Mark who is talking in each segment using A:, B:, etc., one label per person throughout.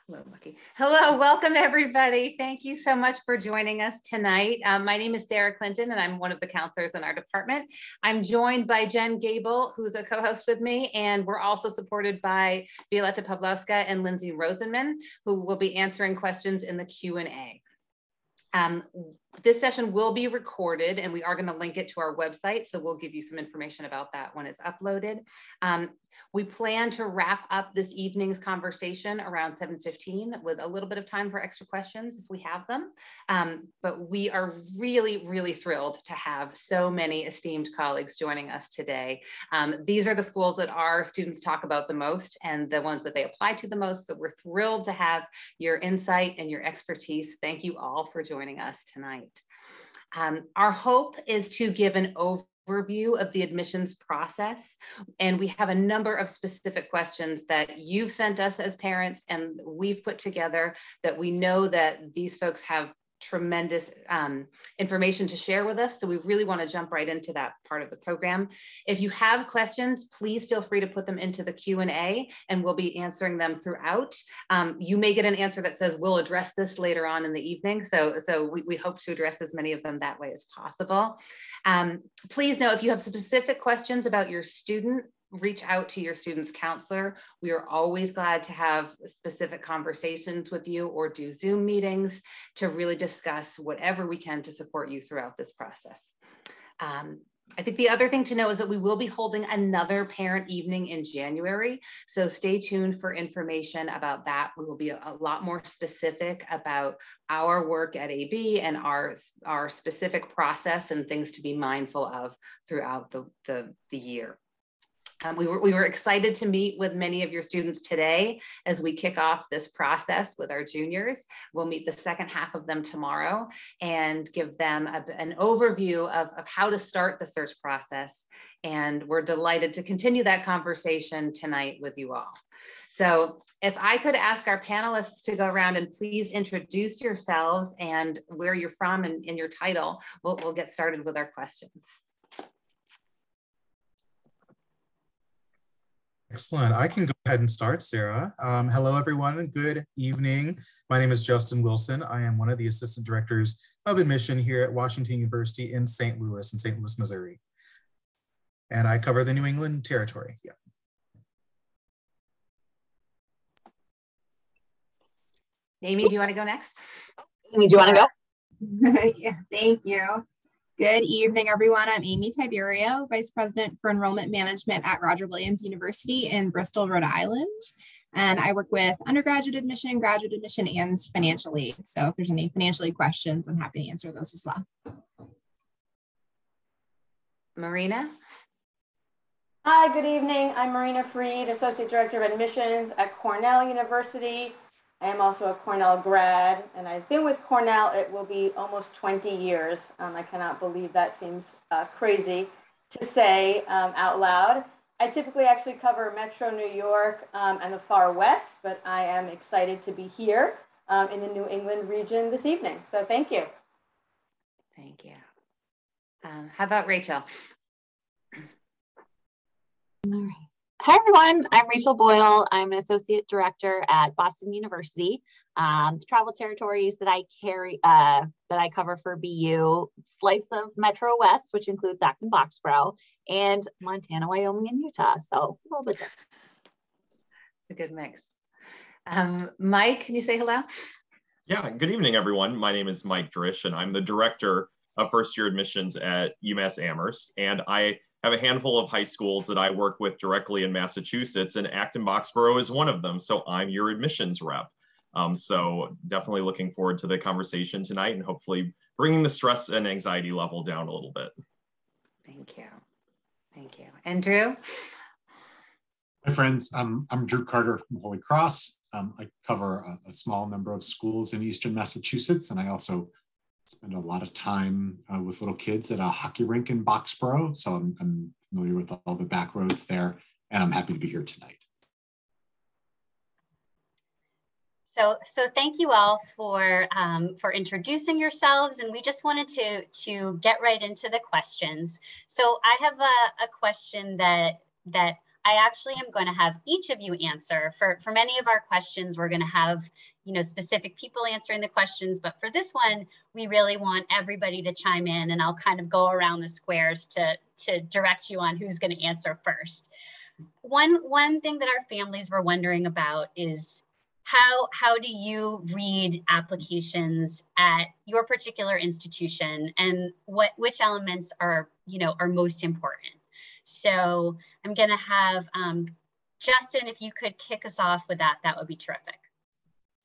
A: Hello, Lucky. Hello, welcome everybody. Thank you so much for joining us tonight. My name is Sarah Clinton and I'm one of the counselors in our department. I'm joined by Jen Gable, who's a co-host with me, and we're also supported by Violetta Pavlovska and Lindsay Rosenman, who will be answering questions in the Q&A. This session will be recorded and we are going to link it to our website. So we'll give you some information about that when it's uploaded. We plan to wrap up this evening's conversation around 7:15 with a little bit of time for extra questions if we have them. But we are really, really thrilled to have so many esteemed colleagues joining us today. These are the schools that our students talk about the most and the ones that they apply to the most. So we're thrilled to have your insight and your expertise. Thank you all for joining us tonight. Our hope is to give an overview of the admissions process, and we have a number of specific questions that you've sent us as parents and we've put together that we know that these folks have tremendous information to share with us. So we really want to jump right into that part of the program. If you have questions, please feel free to put them into the Q&A and we'll be answering them throughout. You may get an answer that says, we'll address this later on in the evening. So we hope to address as many of them that way as possible. Please know if you have specific questions about your student, reach out to your student's counselor. We are always glad to have specific conversations with you or do Zoom meetings to really discuss whatever we can to support you throughout this process. I think the other thing to know is that we will be holding another parent evening in January. So stay tuned for information about that. We will be a lot more specific about our work at AB and our specific process and things to be mindful of throughout the year. We were excited to meet with many of your students today as we kick off this process with our juniors. We'll meet the second half of them tomorrow and give them an overview of how to start the search process. And we're delighted to continue that conversation tonight with you all. So if I could ask our panelists to go around and please introduce yourselves and where you're from and your title, we'll get started with our questions.
B: Excellent. I can go ahead and start, Sarah. Hello, everyone, and good evening. My name is Justin Wilson. I am one of the assistant directors of admission here at Washington University in St. Louis, Missouri. And I cover the New England territory. Yeah.
A: Amy, do you want to go next?
C: Amy, do you want to
D: go? Yeah, thank you. Good evening, everyone. I'm Amy Tiberio, Vice President for Enrollment Management at Roger Williams University in Bristol, Rhode Island. And I work with undergraduate admission, graduate admission, and financial aid. So if there's any financial aid questions, I'm happy to answer those as well.
A: Marina?
E: Hi, good evening. I'm Marina Freed, Associate Director of Admissions at Cornell University. I am also a Cornell grad, and I've been with Cornell, it will be almost 20 years. I cannot believe that seems crazy to say out loud. I typically actually cover Metro New York and the far west, but I am excited to be here in the New England region this evening. So thank you.
A: Thank you. How about Rachel?
C: All right. Hi, everyone. I'm Rachel Boyle. I'm an associate director at Boston University. The travel territories that I cover for BU, slice of Metro West, which includes Acton-Boxborough, and Montana, Wyoming, and Utah. So a little bit different.
A: It's a good mix. Mike, can you say hello?
F: Yeah, good evening, everyone. My name is Mike Drish, and I'm the director of first-year admissions at UMass Amherst, and I have a handful of high schools that I work with directly in Massachusetts, and Acton-Boxborough is one of them. So I'm your admissions rep. So definitely looking forward to the conversation tonight and hopefully bringing the stress and anxiety level down a little bit.
A: Thank you. Thank you. And Drew?
G: Hi, friends. I'm Drew Carter from Holy Cross. I cover a small number of schools in Eastern Massachusetts, and I also spend a lot of time with little kids at a hockey rink in Boxborough. So I'm familiar with all the back roads there, and I'm happy to be here tonight.
H: So thank you all for introducing yourselves, and we just wanted to get right into the questions. So I have a question that I actually am going to have each of you answer. For many of our questions, we're going to have, specific people answering the questions. But for this one, we really want everybody to chime in, and I'll kind of go around the squares to direct you on who's going to answer first. One thing that our families were wondering about is how do you read applications at your particular institution, and which elements are most important. So I'm going to have Justin, if you could kick us off with that would be terrific.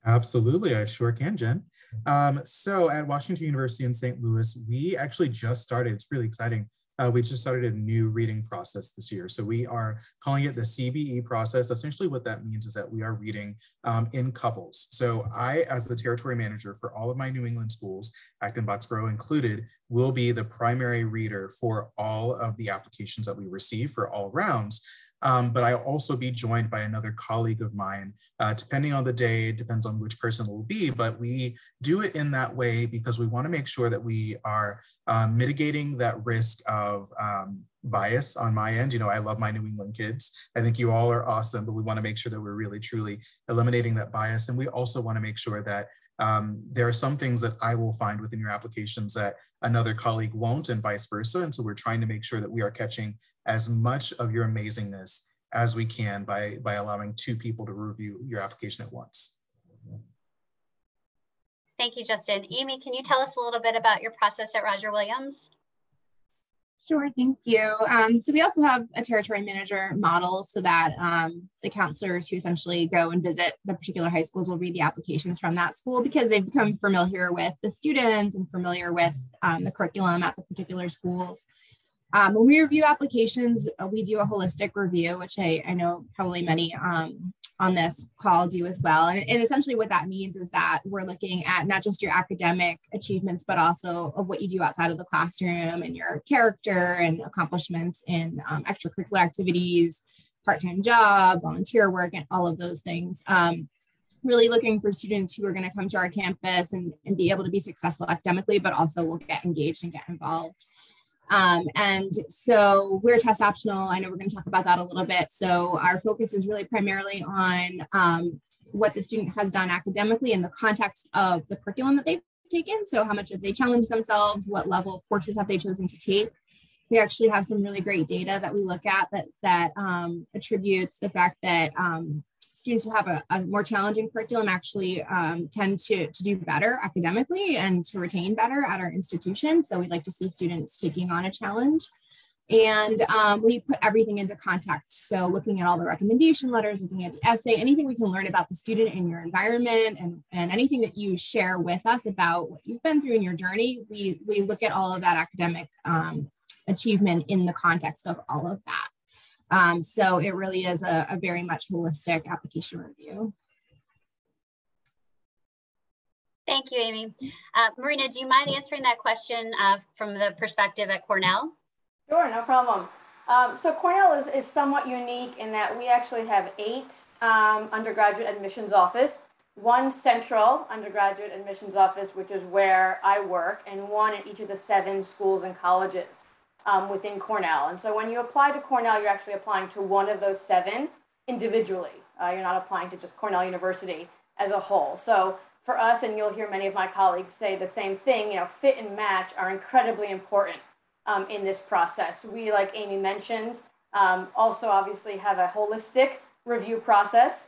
B: Absolutely, I sure can, Jen. So at Washington University in St. Louis, we actually just started, it's really exciting, we just started a new reading process this year. So we are calling it the CBE process. Essentially what that means is that we are reading in couples. So I, as the territory manager for all of my New England schools, Acton-Boxborough included, will be the primary reader for all of the applications that we receive for all rounds. But I'll also be joined by another colleague of mine, depending on the day, it depends on which person it will be, but we do it in that way because we want to make sure that we are mitigating that risk of bias on my end. I love my New England kids. I think you all are awesome, but we want to make sure that we're really, truly eliminating that bias. And we also want to make sure that there are some things that I will find within your applications that another colleague won't, and vice versa. And so we're trying to make sure that we are catching as much of your amazingness as we can by allowing two people to review your application at once.
H: Thank you, Justin. Amy, can you tell us a little bit about your process at Roger Williams?
D: Sure, thank you. So we also have a territory manager model so that the counselors who essentially go and visit the particular high schools will read the applications from that school because they've become familiar with the students and familiar with the curriculum at the particular schools. When we review applications, we do a holistic review, which I know probably many on this call do as well. And essentially what that means is that we're looking at not just your academic achievements, but also of what you do outside of the classroom and your character and accomplishments in extracurricular activities, part-time job, volunteer work, and all of those things. Really looking for students who are going to come to our campus and be able to be successful academically, but also will get engaged and get involved. And so we're test optional. I know we're going to talk about that a little bit. So our focus is really primarily on what the student has done academically in the context of the curriculum that they've taken. So how much have they challenged themselves? What level of courses have they chosen to take? We actually have some really great data that we look at that attributes the fact that students who have a more challenging curriculum actually tend to do better academically and to retain better at our institution. So we'd like to see students taking on a challenge. And we put everything into context. So looking at all the recommendation letters, looking at the essay, anything we can learn about the student in your environment and anything that you share with us about what you've been through in your journey, we look at all of that academic achievement in the context of all of that. So it really is a very much holistic application review.
H: Thank you, Amy. Marina, do you mind answering that question from the perspective at Cornell?
E: Sure, no problem. So Cornell is somewhat unique in that we actually have 8 undergraduate admissions office, 1 central undergraduate admissions office, which is where I work, and 1 in each of the 7 schools and colleges within Cornell. And so when you apply to Cornell, you're actually applying to one of those 7 individually. You're not applying to just Cornell University as a whole. So for us, and you'll hear many of my colleagues say the same thing, fit and match are incredibly important in this process. We, like Amy mentioned, also obviously have a holistic review process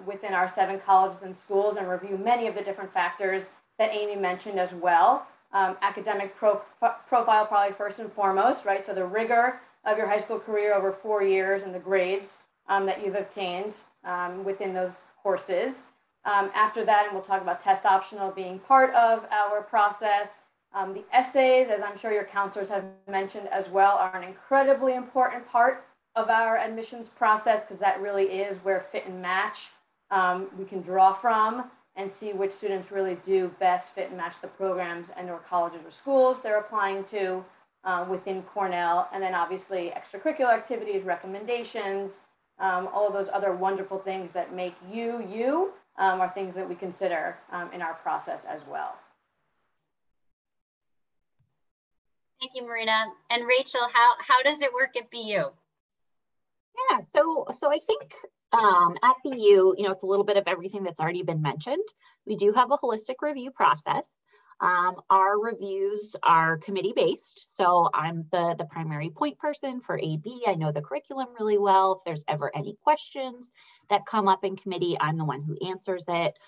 E: within our 7 colleges and schools and review many of the different factors that Amy mentioned as well. Academic profile probably first and foremost, right? So the rigor of your high school career over 4 years and the grades that you've obtained within those courses. After that, and we'll talk about test optional being part of our process. The essays, as I'm sure your counselors have mentioned as well, are an incredibly important part of our admissions process because that really is where fit and match we can draw from and see which students really do best fit and match the programs and or colleges or schools they're applying to within Cornell. And then obviously extracurricular activities, recommendations, all of those other wonderful things that make you are things that we consider in our process as well.
H: Thank you, Marina. And Rachel, how does it work at BU?
C: Yeah, so I think at BU, it's a little bit of everything that's already been mentioned. We do have a holistic review process. Our reviews are committee-based, so I'm the primary point person for AB. I know the curriculum really well. If there's ever any questions that come up in committee, I'm the one who answers it.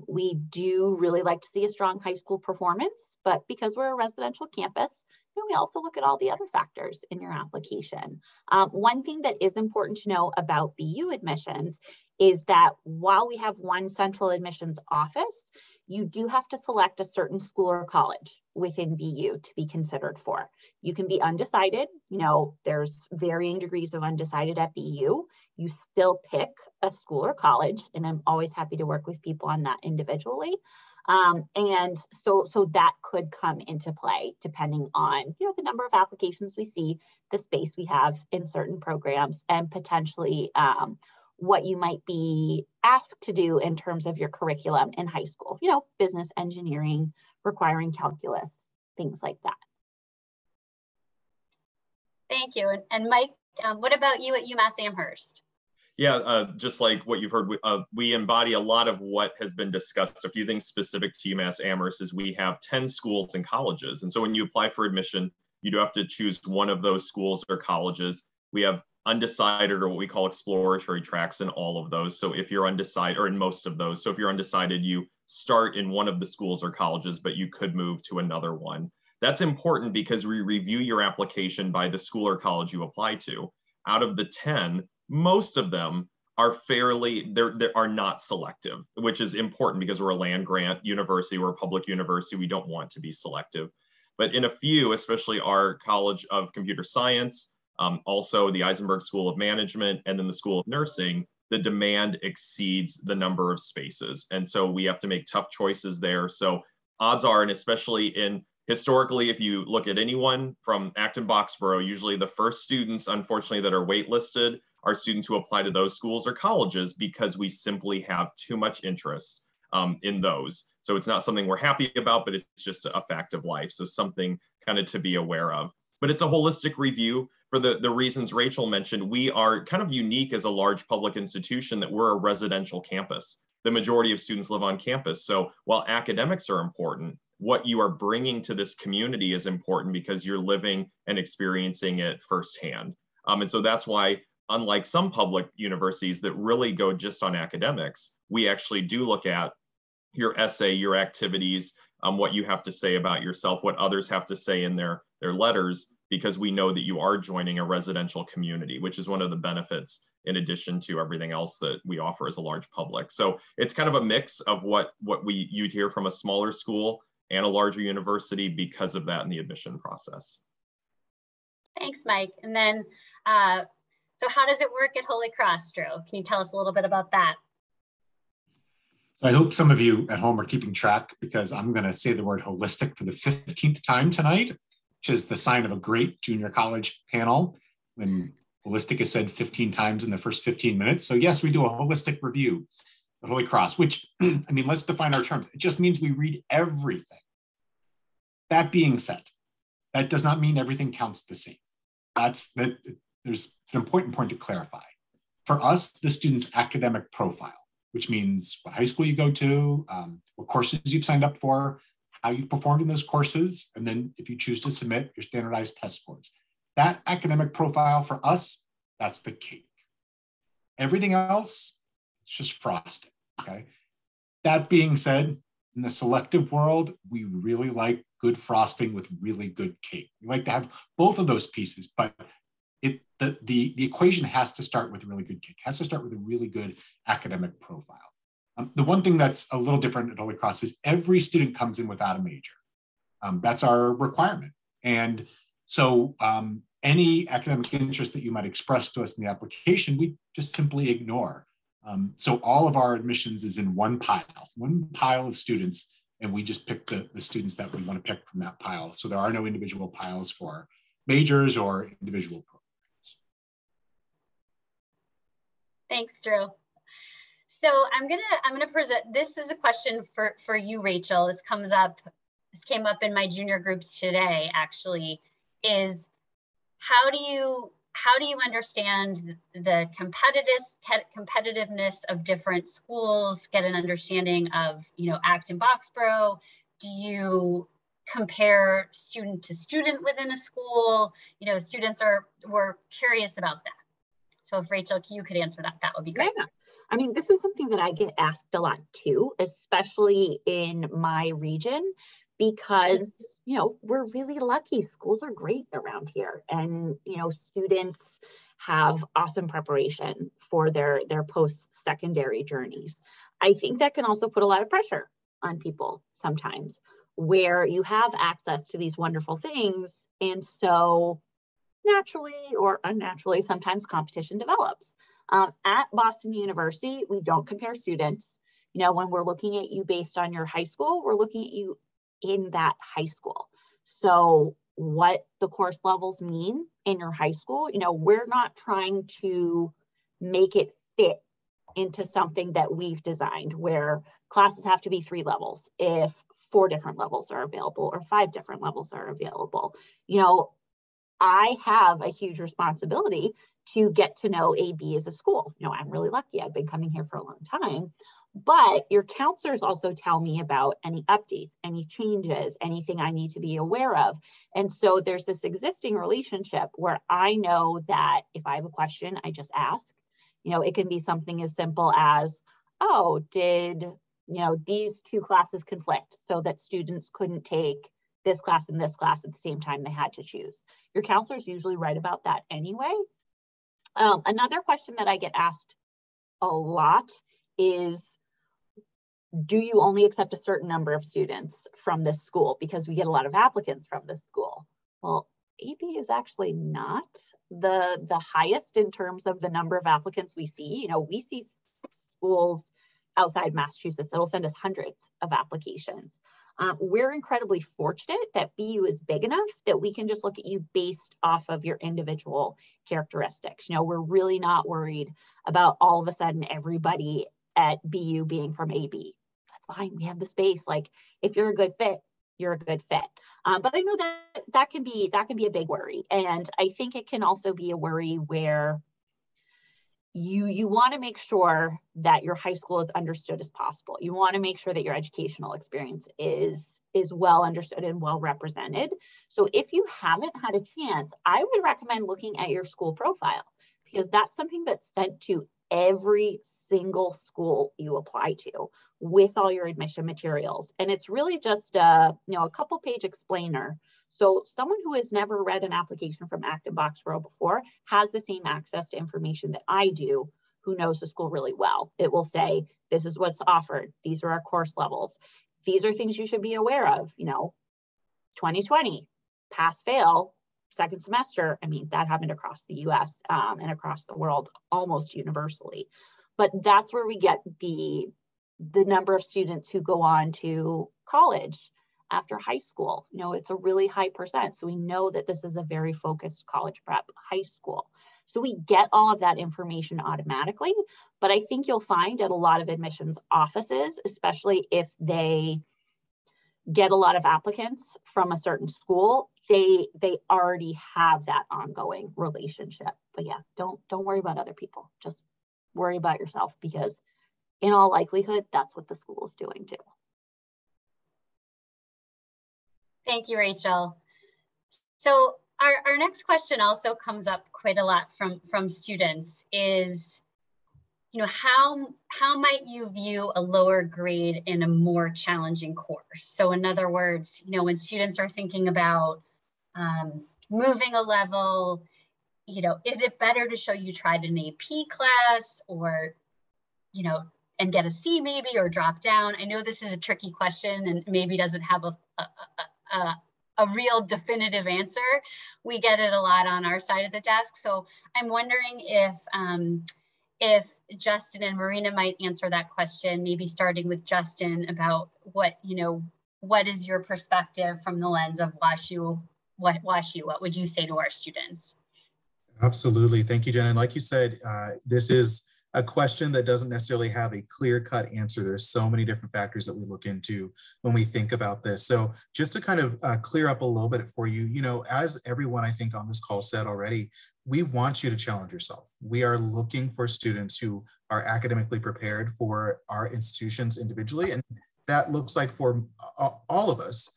C: We do really like to see a strong high school performance, but because we're a residential campus, we also look at all the other factors in your application. One thing that is important to know about BU admissions is that while we have one central admissions office, you do have to select a certain school or college within BU to be considered for. You can be undecided. There's varying degrees of undecided at BU. You still pick a school or college, and I'm always happy to work with people on that individually. And so that could come into play depending on, the number of applications we see, the space we have in certain programs, and potentially what you might be asked to do in terms of your curriculum in high school, business engineering, requiring calculus, things like that.
H: Thank you. And Mike, what about you at UMass Amherst?
F: Yeah, just like what you've heard, we embody a lot of what has been discussed. A few things specific to UMass Amherst is we have 10 schools and colleges. And so when you apply for admission, you do have to choose one of those schools or colleges. We have undecided, or what we call exploratory tracks, in all of those. So if you're undecided, or in most of those, so if you're undecided, you start in one of the schools or colleges, but you could move to another one. That's important because we review your application by the school or college you apply to. Out of the 10, most of them are they are not selective, which is important because we're a land grant university, we're a public university, we don't want to be selective. But in a few, especially our College of Computer Science, also the Eisenberg School of Management, and then the School of Nursing, the demand exceeds the number of spaces. And so we have to make tough choices there. So odds are, and especially historically, if you look at anyone from Acton-Boxborough, usually the first students, unfortunately, that are waitlisted are students who apply to those schools or colleges because we simply have too much interest in those. So it's not something we're happy about, but it's just a fact of life. So something kind of to be aware of. But it's a holistic review for the reasons Rachel mentioned. We are kind of unique as a large public institution that we're a residential campus. The majority of students live on campus. So while academics are important, what you are bringing to this community is important because you're living and experiencing it firsthand. And so that's why, unlike some public universities that really go just on academics, we actually do look at your essay, your activities, what you have to say about yourself, what others have to say in their letters, because we know that you are joining a residential community, which is one of the benefits in addition to everything else that we offer as a large public. So it's kind of a mix of what you'd hear from a smaller school and a larger university because of that in the admission process.
H: Thanks, Mike. And then, so how does it work at Holy Cross, Drew? Can you tell us a little bit about that?
G: So I hope some of you at home are keeping track, because I'm going to say the word holistic for the 15th time tonight, which is the sign of a great junior college panel when holistic is said 15 times in the first 15 minutes. So yes, we do a holistic review at Holy Cross, which, I mean, let's define our terms. It just means we read everything. That being said, that does not mean everything counts the same. It's an important point to clarify. For us, the student's academic profile, which means what high school you go to, what courses you've signed up for, how you've performed in those courses, and then if you choose to submit your standardized test scores. That academic profile for us, that's the cake. Everything else, it's just frosting, okay? That being said, in the selective world, we really like good frosting with really good cake. We like to have both of those pieces, but the equation has to start with a really good cake, has to start with a really good academic profile. The one thing that's a little different at Holy Cross is every student comes in without a major. That's our requirement. And so any academic interest that you might express to us in the application, we just simply ignore. So all of our admissions is in one pile of students, and we just pick the students that we want to pick from that pile. So there are no individual piles for majors or individual programs.
H: Thanks, Drew. So I'm gonna present, this is a question for you, Rachel. This came up in my junior groups today, actually, is how do you how do you understand the competitiveness of different schools, get an understanding of, you know, Acton Boxborough? Do you compare student to student within a school? You know, we're curious about that. So if Rachel, you could answer that, that would be great.
C: Yeah. I mean, this is something that I get asked a lot too, especially in my region, because, you know, we're really lucky. Schools are great around here, and, you know, students have awesome preparation for their post-secondary journeys. I think that can also put a lot of pressure on people sometimes, where you have access to these wonderful things, and so naturally or unnaturally, sometimes competition develops. At Boston University, we don't compare students. You know, when we're looking at you based on your high school, we're looking at you in that high school. So what the course levels mean in your high school, you know, we're not trying to make it fit into something that we've designed where classes have to be 3 levels if 4 different levels are available or 5 different levels are available. You know, I have a huge responsibility to get to know AB as a school. You know, I'm really lucky. I've been coming here for a long time, but your counselors also tell me about any updates, any changes, anything I need to be aware of. And so there's this existing relationship where I know that if I have a question, I just ask. You know, it can be something as simple as, oh, did, you know, these 2 classes conflict so that students couldn't take this class and this class at the same time they had to choose? Your counselor's usually right about that anyway. Another question that I get asked a lot is, do you only accept a certain number of students from this school? Because we get a lot of applicants from this school. Well, AB is actually not the highest in terms of the number of applicants we see. You know, we see schools outside Massachusetts that'll send us hundreds of applications. We're incredibly fortunate that BU is big enough that we can just look at you based off of your individual characteristics. You know, we're really not worried about all of a sudden everybody at BU being from AB. That's fine. We have the space. Like, if you're a good fit, you're a good fit. But I know that can be a big worry. And I think it can also be a worry where you want to make sure that your high school is understood as possible. You want to make sure that your educational experience is well understood and well represented. So if you haven't had a chance, I would recommend looking at your school profile, because that's something that's sent to every single school you apply to with all your admission materials. And it's really just a couple page explainer. So someone who has never read an application from Acton Boxborough before has the same access to information that I do, who knows the school really well. It will say, this is what's offered. These are our course levels. These are things you should be aware of. You know, 2020, pass, fail, second semester. I mean, that happened across the US and across the world almost universally. But that's where we get the number of students who go on to college after high school. You know, it's a really high percent. So we know that this is a very focused college prep high school. So we get all of that information automatically. But I think you'll find at a lot of admissions offices, especially if they get a lot of applicants from a certain school, they already have that ongoing relationship. But yeah, don't worry about other people. Just worry about yourself, because in all likelihood, that's what the school is doing too.
H: Thank you, Rachel. So our next question also comes up quite a lot from students is, you know, how might you view a lower grade in a more challenging course? So in other words, you know, when students are thinking about moving a level, you know, is it better to show you tried an AP class, or, you know, and get a C maybe, or drop down? I know this is a tricky question and maybe doesn't have a real definitive answer. We get it a lot on our side of the desk. So I'm wondering if Justin and Marina might answer that question, maybe starting with Justin, about what is your perspective from the lens of WashU? What would you say to our students?
B: Absolutely. Thank you, Jen. And like you said, this is a question that doesn't necessarily have a clear-cut answer. There's so many different factors that we look into when we think about this. So just to kind of clear up a little bit for you, you know, as everyone I think on this call said already, we want you to challenge yourself. We are looking for students who are academically prepared for our institutions individually. And that looks like for all of us,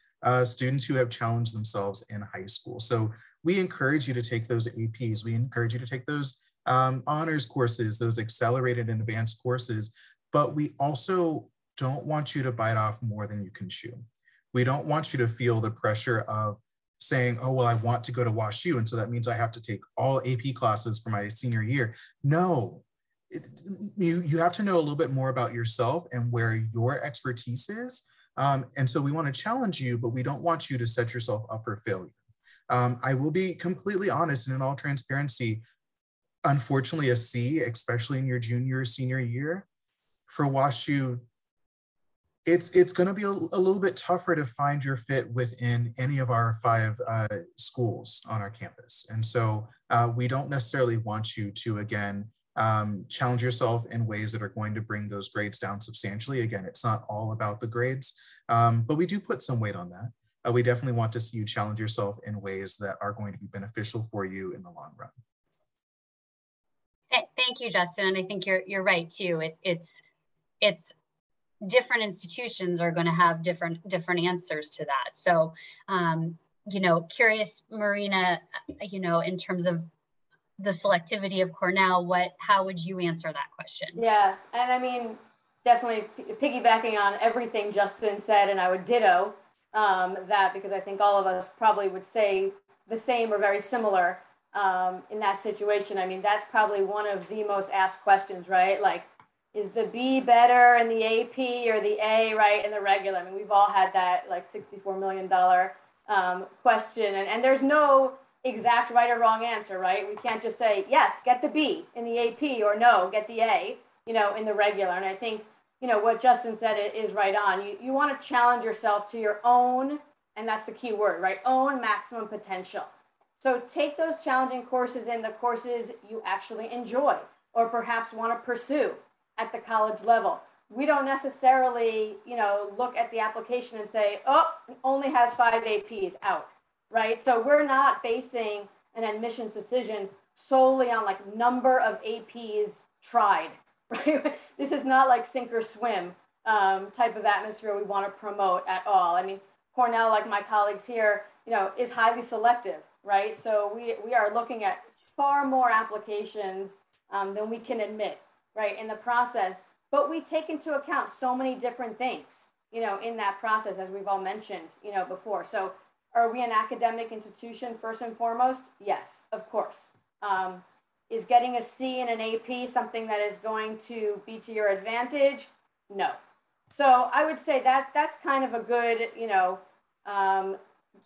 B: students who have challenged themselves in high school. So we encourage you to take those APs. We encourage you to take those honors courses, those accelerated and advanced courses, but we also don't want you to bite off more than you can chew. We don't want you to feel the pressure of saying, oh, well, I want to go to WashU, and so that means I have to take all AP classes for my senior year. No, you have to know a little bit more about yourself and where your expertise is. And so we want to challenge you, but we don't want you to set yourself up for failure. I will be completely honest and in all transparency, unfortunately, a C, especially in your junior or senior year, for WashU, it's going to be a little bit tougher to find your fit within any of our 5 schools on our campus. And so we don't necessarily want you to, again, challenge yourself in ways that are going to bring those grades down substantially. Again, it's not all about the grades, but we do put some weight on that. We definitely want to see you challenge yourself in ways that are going to be beneficial for you in the long run.
H: Thank you, Justin. And I think you're right too. It's different institutions are going to have different answers to that. So, you know, curious, Marina, you know, in terms of the selectivity of Cornell, how would you answer that question?
E: Yeah, and I mean, definitely piggybacking on everything Justin said, and I would ditto that, because I think all of us probably would say the same or very similar in that situation. I mean, that's probably one of the most asked questions, right? Like, is the B better in the AP or the A, right, in the regular? I mean, we've all had that like $64 million question, and there's no exact right or wrong answer, right? We can't just say, yes, get the B in the AP, or no, get the A, you know, in the regular. And I think, you know, what Justin said is right on. You want to challenge yourself to your own, and that's the key word, right? Own maximum potential. So take those challenging courses in the courses you actually enjoy, or perhaps want to pursue at the college level. We don't necessarily, you know, look at the application and say, oh, it only has 5 APs, out, right? So we're not basing an admissions decision solely on like number of APs tried, right? This is not like sink or swim type of atmosphere we want to promote at all. I mean, Cornell, like my colleagues here, you know, is highly selective, right? So we are looking at far more applications than we can admit, right, in the process. But we take into account so many different things, you know, in that process, as we've all mentioned, you know, before. So are we an academic institution first and foremost? Yes, of course. Is getting a C in an AP something that is going to be to your advantage? No. So I would say that that's kind of a good, you know,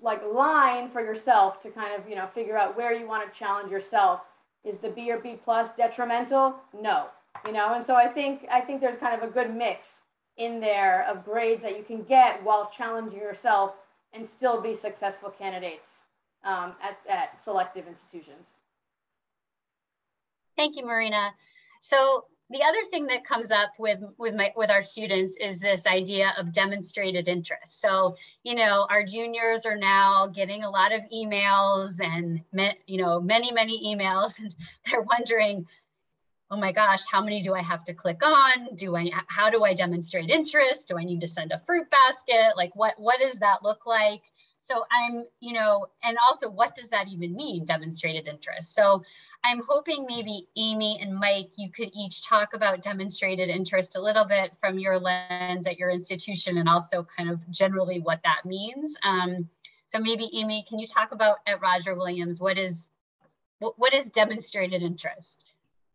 E: like line for yourself to kind of, you know, figure out where you want to challenge yourself. Is the B or B plus detrimental? No. You know, and so I think there's kind of a good mix in there of grades that you can get while challenging yourself and still be successful candidates at selective institutions.
H: Thank you, Marina. So the other thing that comes up with our students is this idea of demonstrated interest. So, you know, our juniors are now getting a lot of emails and, you know, many emails, and they're wondering, oh my gosh, how many do I have to click on? How do I demonstrate interest? Do I need to send a fruit basket? Like what does that look like? So I'm, you know, and also what does that even mean, demonstrated interest? So I'm hoping maybe Amy and Mike, you could each talk about demonstrated interest a little bit from your lens at your institution, and also kind of generally what that means. So maybe Amy, can you talk about at Roger Williams, what is demonstrated interest?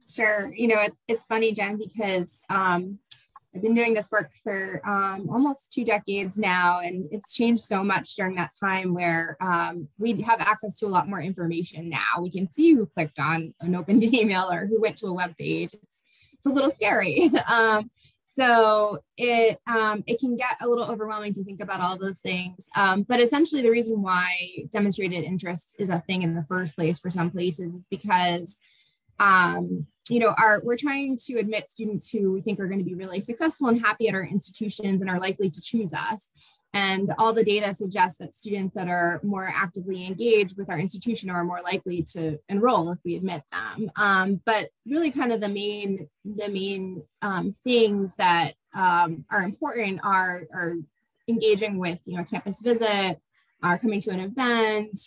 D: Sure. You know, it's funny, Jen, because I've been doing this work for almost 2 decades now, and it's changed so much during that time where we have access to a lot more information now. We can see who clicked on an opened email or who went to a web page. It's a little scary. So it can get a little overwhelming to think about all those things. But essentially the reason why demonstrated interest is a thing in the first place for some places is because you know, we're trying to admit students who we think are going to be really successful and happy at our institutions and are likely to choose us. And all the data suggests that students that are more actively engaged with our institution are more likely to enroll if we admit them. But really kind of the main things that are important are engaging with, you know, campus visit, are coming to an event,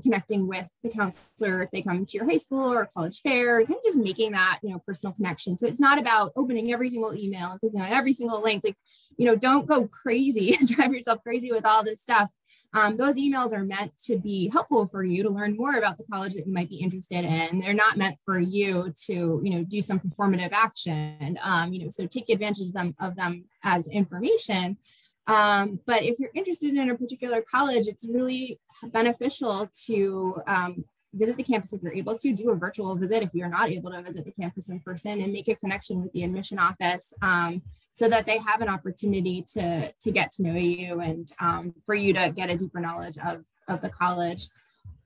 D: connecting with the counselor if they come to your high school or college fair, kind of just making that, you know, personal connection. So it's not about opening every single email and clicking on every single link. Like, you know, don't go crazy and drive yourself crazy with all this stuff. Those emails are meant to be helpful for you to learn more about the college that you might be interested in. They're not meant for you to, you know, do some performative action. You know, so take advantage of them as information. But if you're interested in a particular college, it's really beneficial to visit the campus if you're able to, do a virtual visit if you're not able to visit the campus in person, and make a connection with the admission office so that they have an opportunity to get to know you and for you to get a deeper knowledge of the college.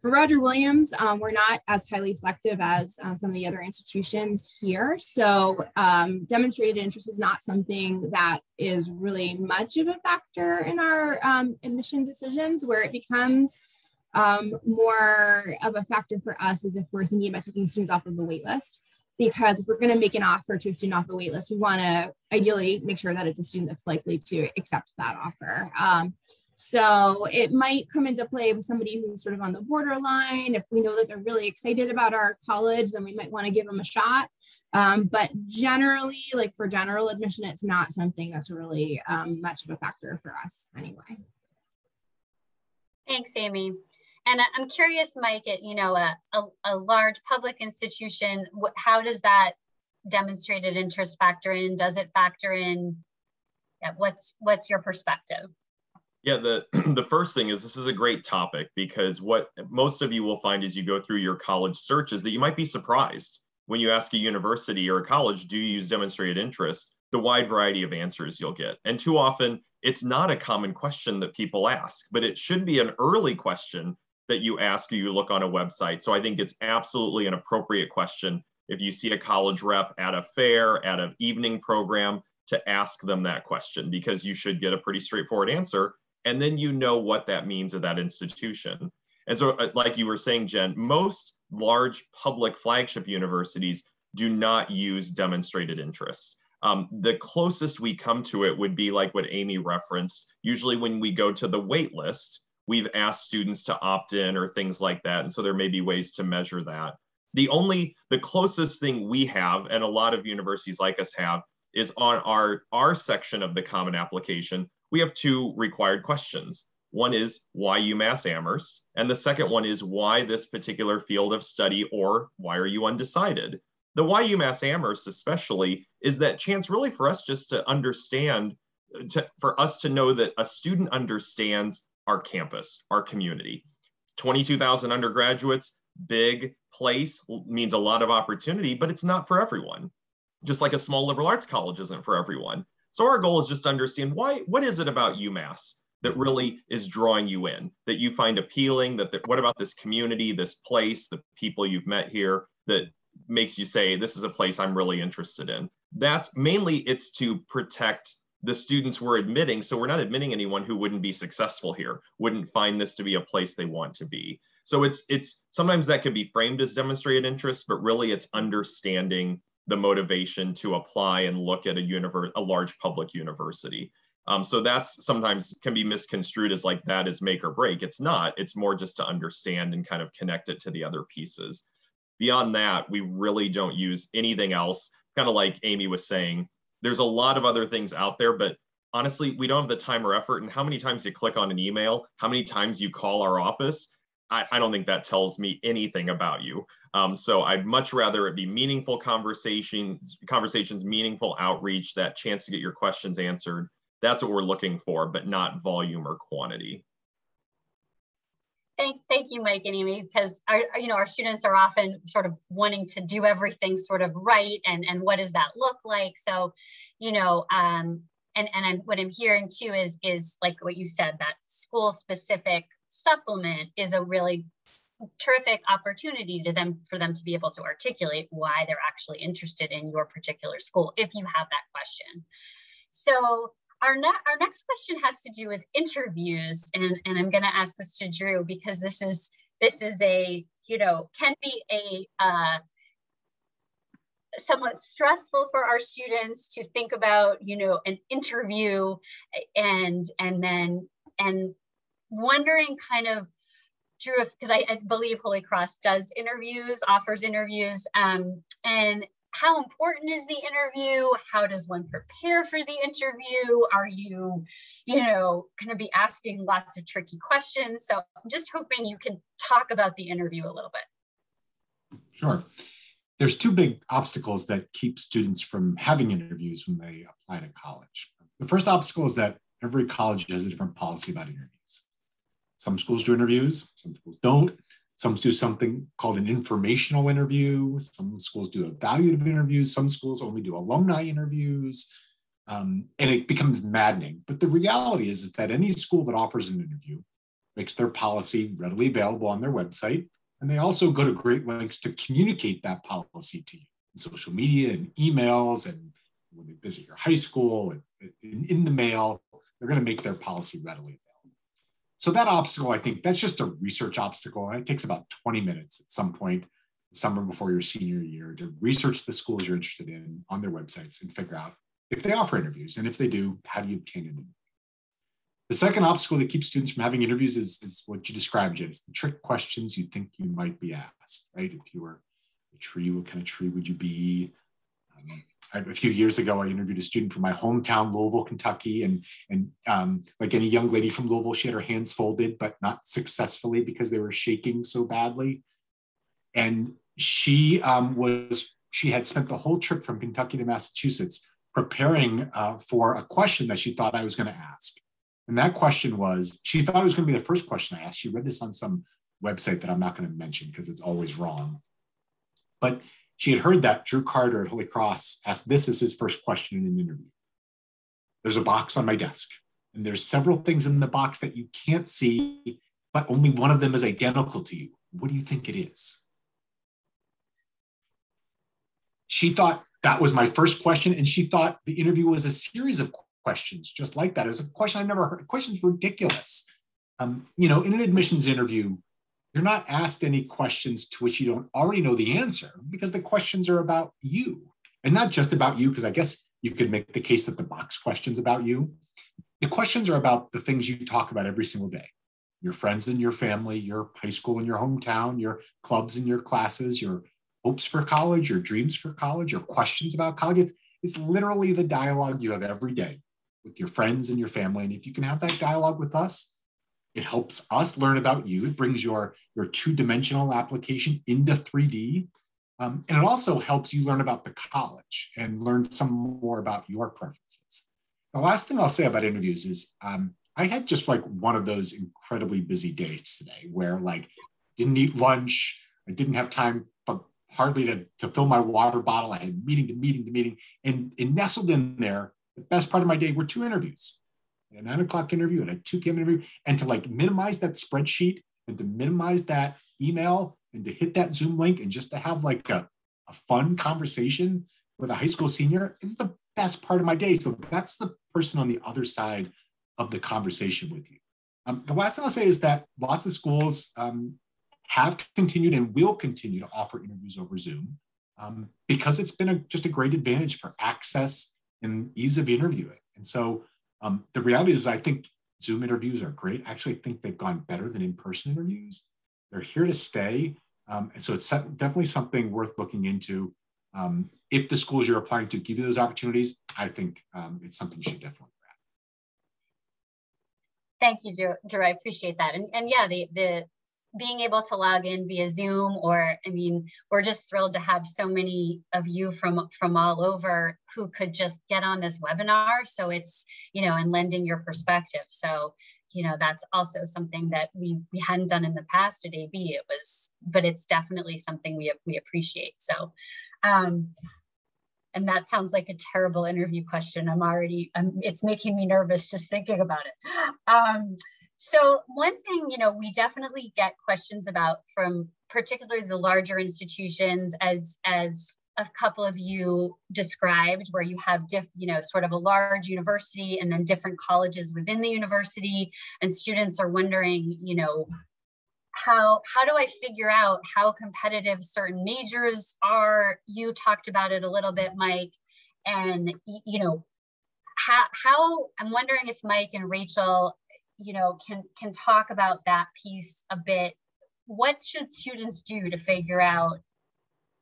D: For Roger Williams, we're not as highly selective as some of the other institutions here. So demonstrated interest is not something that is really much of a factor in our admission decisions. Where it becomes more of a factor for us is if we're thinking about taking students off of the wait list. Because if we're going to make an offer to a student off the wait list, we want to ideally make sure that it's a student that's likely to accept that offer. So it might come into play with somebody who's sort of on the borderline. If we know that they're really excited about our college, then we might want to give them a shot. But generally, like for general admission, it's not something that's really much of a factor for us anyway.
H: Thanks, Amy. And I'm curious, Mike, at, you know, a large public institution, how does that demonstrated interest factor in? Does it factor in? Yeah, what's your perspective?
F: Yeah, the first thing is this is a great topic, because what most of you will find as you go through your college search is that you might be surprised when you ask a university or a college, do you use demonstrated interest, the wide variety of answers you'll get. And too often, it's not a common question that people ask, but it should be an early question that you ask or you look on a website. So I think it's absolutely an appropriate question if you see a college rep at a fair, at an evening program, to ask them that question, because you should get a pretty straightforward answer. And then you know what that means at that institution. And so, like you were saying, Jen, most large public flagship universities do not use demonstrated interest. The closest we come to it would be like what Amy referenced. Usually when we go to the wait list, we've asked students to opt in or things like that. And so there may be ways to measure that. The closest thing we have, and a lot of universities like us have, is on our section of the Common Application. We have two required questions. One is why UMass Amherst, and the second one is why this particular field of study, or why are you undecided? The why UMass Amherst especially is that chance really for us just to understand, for us to know that a student understands our campus, our community. 22,000 undergraduates, big place, means a lot of opportunity, but it's not for everyone. Just like a small liberal arts college isn't for everyone. So our goal is just to understand what is it about UMass that really is drawing you in, that you find appealing, what about this community, this place, the people you've met here that makes you say, this is a place I'm really interested in. That's mainly, it's to protect the students we're admitting. So we're not admitting anyone who wouldn't be successful here, wouldn't find this to be a place they want to be. So it's sometimes that could be framed as demonstrated interest, but really it's understanding the motivation to apply and look at a large public university. So that's sometimes can be misconstrued as like that is make or break. It's not, it's more just to understand and kind of connect it to the other pieces. Beyond that, we really don't use anything else. Kind of like Amy was saying, there's a lot of other things out there, but honestly, we don't have the time or effort. And how many times you click on an email, how many times you call our office, I don't think that tells me anything about you. So I'd much rather it be meaningful conversations, meaningful outreach, that chance to get your questions answered. That's what we're looking for, but not volume or quantity.
H: Thank you, Mike and Amy, because our students are often sort of wanting to do everything sort of right, and what does that look like? So, what I'm hearing too is like what you said, that school specific supplement is a really terrific opportunity for them to be able to articulate why they're actually interested in your particular school if you have that question. So Our next question has to do with interviews, and I'm going to ask this to Drew because this is a, can be a somewhat stressful for our students to think about, an interview and wondering kind of, Drew, because I believe Holy Cross offers interviews, and how important is the interview? How does one prepare for the interview? Are you, going to be asking lots of tricky questions? So I'm just hoping you can talk about the interview a little bit.
G: Sure. There's two big obstacles that keep students from having interviews when they apply to college. The first obstacle is that every college has a different policy about interviews. Some schools do interviews, some schools don't. Some do something called an informational interview. Some schools do evaluative interviews. Some schools only do alumni interviews. And it becomes maddening. But the reality is that any school that offers an interview makes their policy readily available on their website. And they also go to great lengths to communicate that policy to you in social media and emails. And when they visit your high school and in the mail, they're going to make their policy readily available. So that obstacle, I think that's just a research obstacle. And it takes about 20 minutes at some point, summer before your senior year, to research the schools you're interested in on their websites and figure out if they offer interviews. And if they do, how do you obtain an interview? The second obstacle that keeps students from having interviews is what you described, Jen. It's the trick questions you think you might be asked, right? If you were a tree, what kind of tree would you be? A few years ago, I interviewed a student from my hometown, Louisville, Kentucky, and like any young lady from Louisville, she had her hands folded, but not successfully because they were shaking so badly. And she had spent the whole trip from Kentucky to Massachusetts preparing for a question that she thought I was going to ask. And that question was, she thought it was going to be the first question I asked. She read this on some website that I'm not going to mention because it's always wrong. But she had heard that Drew Carter at Holy Cross asked this as his first question in an interview. There's a box on my desk, and there's several things in the box that you can't see, but only one of them is identical to you. What do you think it is? She thought that was my first question, and she thought the interview was a series of questions just like that. It's a question I've never heard. The question's ridiculous. In an admissions interview, you're not asked any questions to which you don't already know the answer, because the questions are about you, and not just about you, because I guess you could make the case that the box question's about you. The questions are about the things you talk about every single day: your friends and your family, your high school and your hometown, your clubs and your classes, your hopes for college, your dreams for college, your questions about college. It's literally the dialogue you have every day with your friends and your family. And if you can have that dialogue with us, it helps us learn about you. It brings your two-dimensional application into 3D. And it also helps you learn about the college and learn some more about your preferences. The last thing I'll say about interviews is I had just like one of those incredibly busy days today where didn't eat lunch. I didn't have time hardly to fill my water bottle. I had meeting to meeting to meeting. And nestled in there, the best part of my day were two interviews. A 9 o'clock interview and a 2 p.m. interview, and to minimize that spreadsheet and to minimize that email and to hit that Zoom link and just to have a fun conversation with a high school senior is the best part of my day. So that's the person on the other side of the conversation with you. The last thing I'll say is that lots of schools have continued and will continue to offer interviews over Zoom because it's been just a great advantage for access and ease of interviewing. And so the reality is I think Zoom interviews are great. I actually think they've gone better than in-person interviews. They're here to stay. And so it's definitely something worth looking into. If the schools you're applying to give you those opportunities, I think it's something you should definitely grab.
H: Thank you, Drew. I appreciate that. And yeah, the being able to log in via Zoom, we're just thrilled to have so many of you from all over who could just get on this webinar. So it's, and lending your perspective. So, that's also something that we hadn't done in the past at AB. But it's definitely something we appreciate. So, and that sounds like a terrible interview question. It's making me nervous just thinking about it. So one thing, we definitely get questions about from particularly the larger institutions as a couple of you described, where you have sort of a large university and then different colleges within the university, and students are wondering, how do I figure out how competitive certain majors are? You talked about it a little bit, Mike, and how I'm wondering if Mike and Rachel, can talk about that piece a bit. What should students do to figure out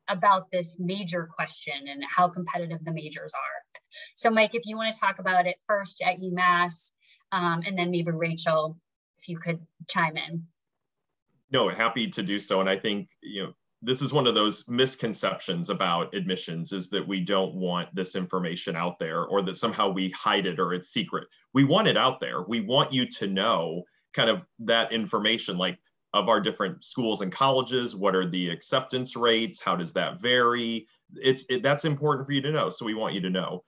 H: about this major question and how competitive the majors are? So Mike, if you want to talk about it first at UMass, and then maybe Rachel, if you could chime in.
F: No, happy to do so. And I think, this is one of those misconceptions about admissions, is that we don't want this information out there, or that somehow we hide it or it's secret. We want it out there. We want you to know kind of that information, like of our different schools and colleges. What are the acceptance rates? How does that vary? That's important for you to know. So we want you to know.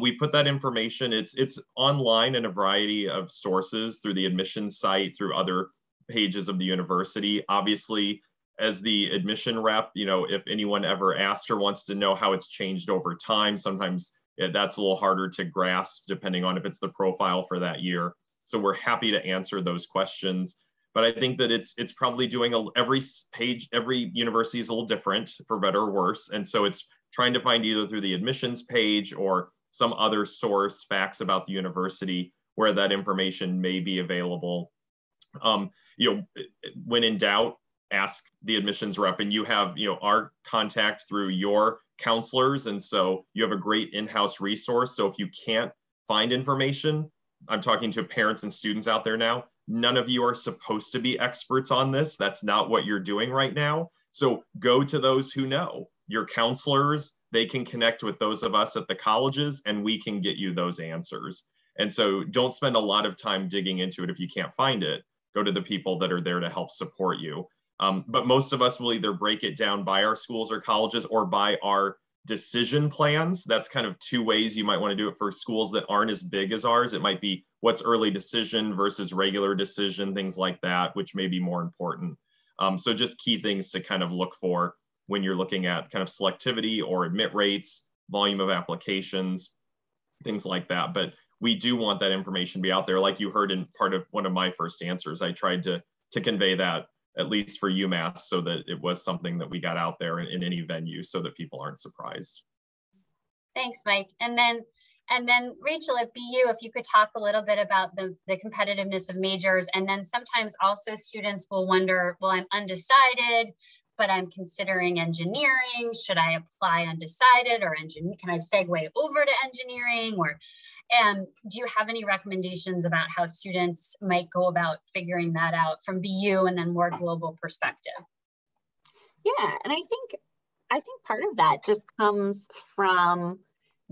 F: We put that information, it's online in a variety of sources, through the admissions site, through other pages of the university. Obviously, as the admission rep, if anyone ever asked or wants to know how it's changed over time, sometimes that's a little harder to grasp depending on if it's the profile for that year. So we're happy to answer those questions. But I think that it's probably doing every university is a little different, for better or worse. And so it's trying to find either through the admissions page or some other source, facts about the university, where that information may be available. When in doubt, ask the admissions rep, and you have our contact through your counselors, and so you have a great in-house resource. So if you can't find information, I'm talking to parents and students out there now, none of you are supposed to be experts on this. That's not what you're doing right now. So go to those who know. Your counselors, they can connect with those of us at the colleges, and we can get you those answers. And so don't spend a lot of time digging into it if you can't find it. Go to the people that are there to help support you. But most of us will either break it down by our schools or colleges, or by our decision plans. That's kind of two ways you might want to do it for schools that aren't as big as ours. It might be what's early decision versus regular decision, things like that, which may be more important. So just key things to kind of look for when you're looking at kind of selectivity or admit rates, volume of applications, things like that. But we do want that information to be out there. Like you heard in part of one of my first answers, I tried to convey that, at least for UMass, so that it was something that we got out there in any venue, so that people aren't surprised.
H: Thanks, Mike. And then Rachel at BU, if you could talk a little bit about the competitiveness of majors. And then sometimes also students will wonder, well, I'm undecided, but I'm considering engineering. Should I apply undecided, or can I segue over to engineering? Or do you have any recommendations about how students might go about figuring that out from BU and then more global perspective?
C: Yeah, and I think part of that just comes from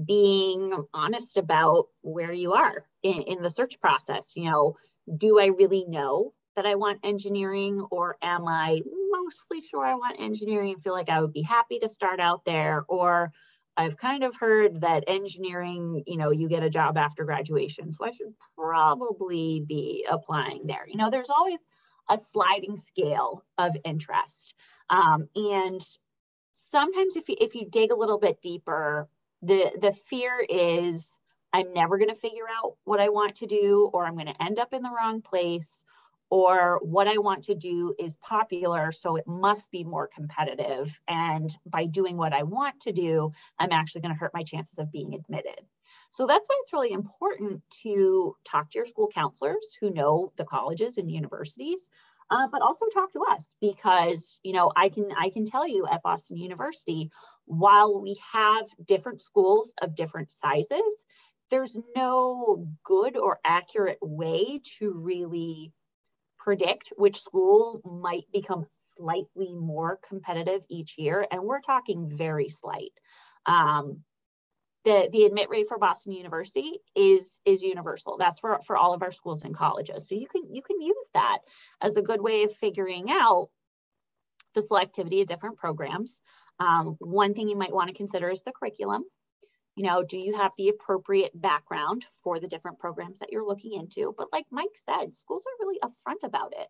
C: being honest about where you are in the search process. Do I really know that I want engineering, or am I mostly sure I want engineering and feel like I would be happy to start out there? Or I've kind of heard that engineering, you get a job after graduation, so I should probably be applying there. There's always a sliding scale of interest. And sometimes if you dig a little bit deeper, the fear is I'm never going to figure out what I want to do, or I'm going to end up in the wrong place, or what I want to do is popular, so it must be more competitive. And by doing what I want to do, I'm actually going to hurt my chances of being admitted. So that's why it's really important to talk to your school counselors who know the colleges and universities, but also talk to us, because I can tell you at Boston University, while we have different schools of different sizes, there's no good or accurate way to really predict which school might become slightly more competitive each year, and we're talking very slight. The admit rate for Boston University is universal. That's for all of our schools and colleges. So you can use that as a good way of figuring out the selectivity of different programs. One thing you might want to consider is the curriculum. Do you have the appropriate background for the different programs that you're looking into? But like Mike said, schools are really upfront about it.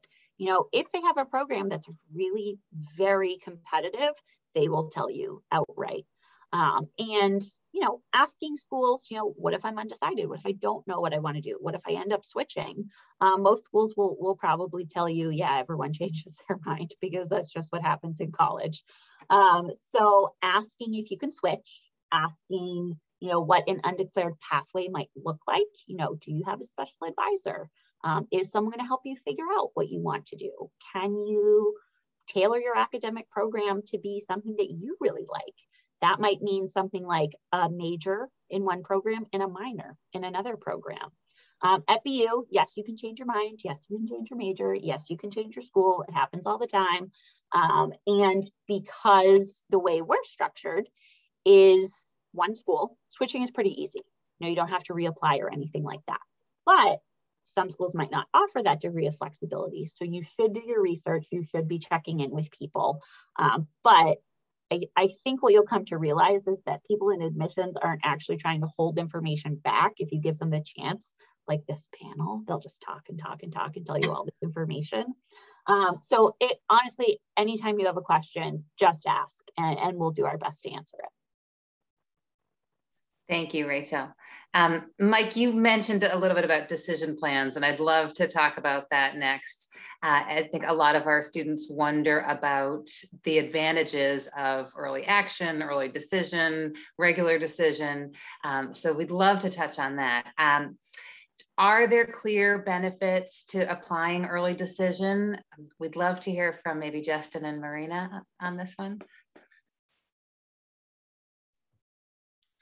C: If they have a program that's really very competitive, they will tell you outright. And, you know, asking schools, you know, what if I'm undecided? What if I don't know what I want to do? What if I end up switching? Most schools will probably tell you, yeah, everyone changes their mind, because that's just what happens in college. So asking if you can switch, asking, you know, what an undeclared pathway might look like. You know, do you have a special advisor? Is someone going to help you figure out what you want to do? Can you tailor your academic program to be something that you really like? That might mean something like a major in one program and a minor in another program. At BU, yes, you can change your mind. Yes, you can change your major. Yes, you can change your school. It happens all the time. And because the way we're structured is one school, switching is pretty easy. You know, you don't have to reapply or anything like that. But some schools might not offer that degree of flexibility. So you should do your research. You should be checking in with people. But I think what you'll come to realize is that people in admissions aren't actually trying to hold information back. If you give them the chance, like this panel, they'll just talk and talk and talk and tell you all this information. So it honestly, anytime you have a question, just ask, and we'll do our best to answer it.
A: Thank you, Rachel. Mike, you mentioned a little bit about decision plans, and I'd love to talk about that next. I think a lot of our students wonder about the advantages of early action, early decision, regular decision. So we'd love to touch on that. Are there clear benefits to applying early decision? We'd love to hear from maybe Justin and Marina on this one.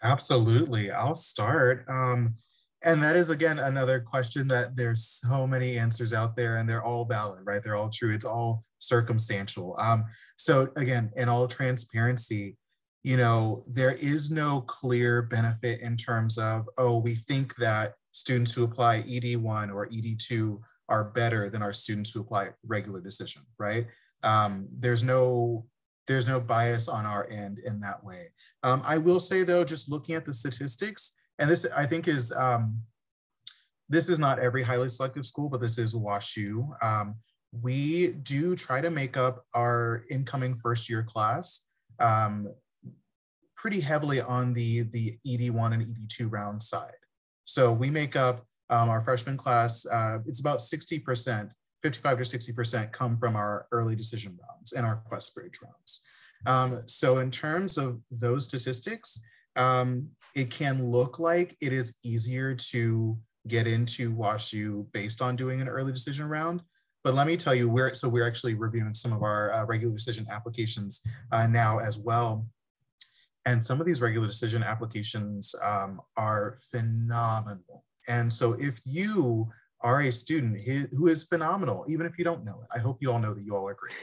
B: Absolutely. I'll start. And that is, again, another question that there's so many answers out there, and they're all valid, right? They're all true. It's all circumstantial. So again, in all transparency, you know, there is no clear benefit in terms of, oh, we think that students who apply ED1 or ED2 are better than our students who apply regular decision, right? There's no bias on our end in that way. I will say though, just looking at the statistics, and this I think is, this is not every highly selective school, but this is WashU. We do try to make up our incoming first year class pretty heavily on the ED1 and ED2 round side. So we make up our freshman class, it's about 60%, 55 to 60% come from our early decision rounds and our QuestBridge rounds. So in terms of those statistics, it can look like it is easier to get into WashU based on doing an early decision round. But let me tell you, we're actually reviewing some of our regular decision applications now as well. And some of these regular decision applications are phenomenal. And so if you are a student who is phenomenal, even if you don't know it, I hope you all know that you all are great.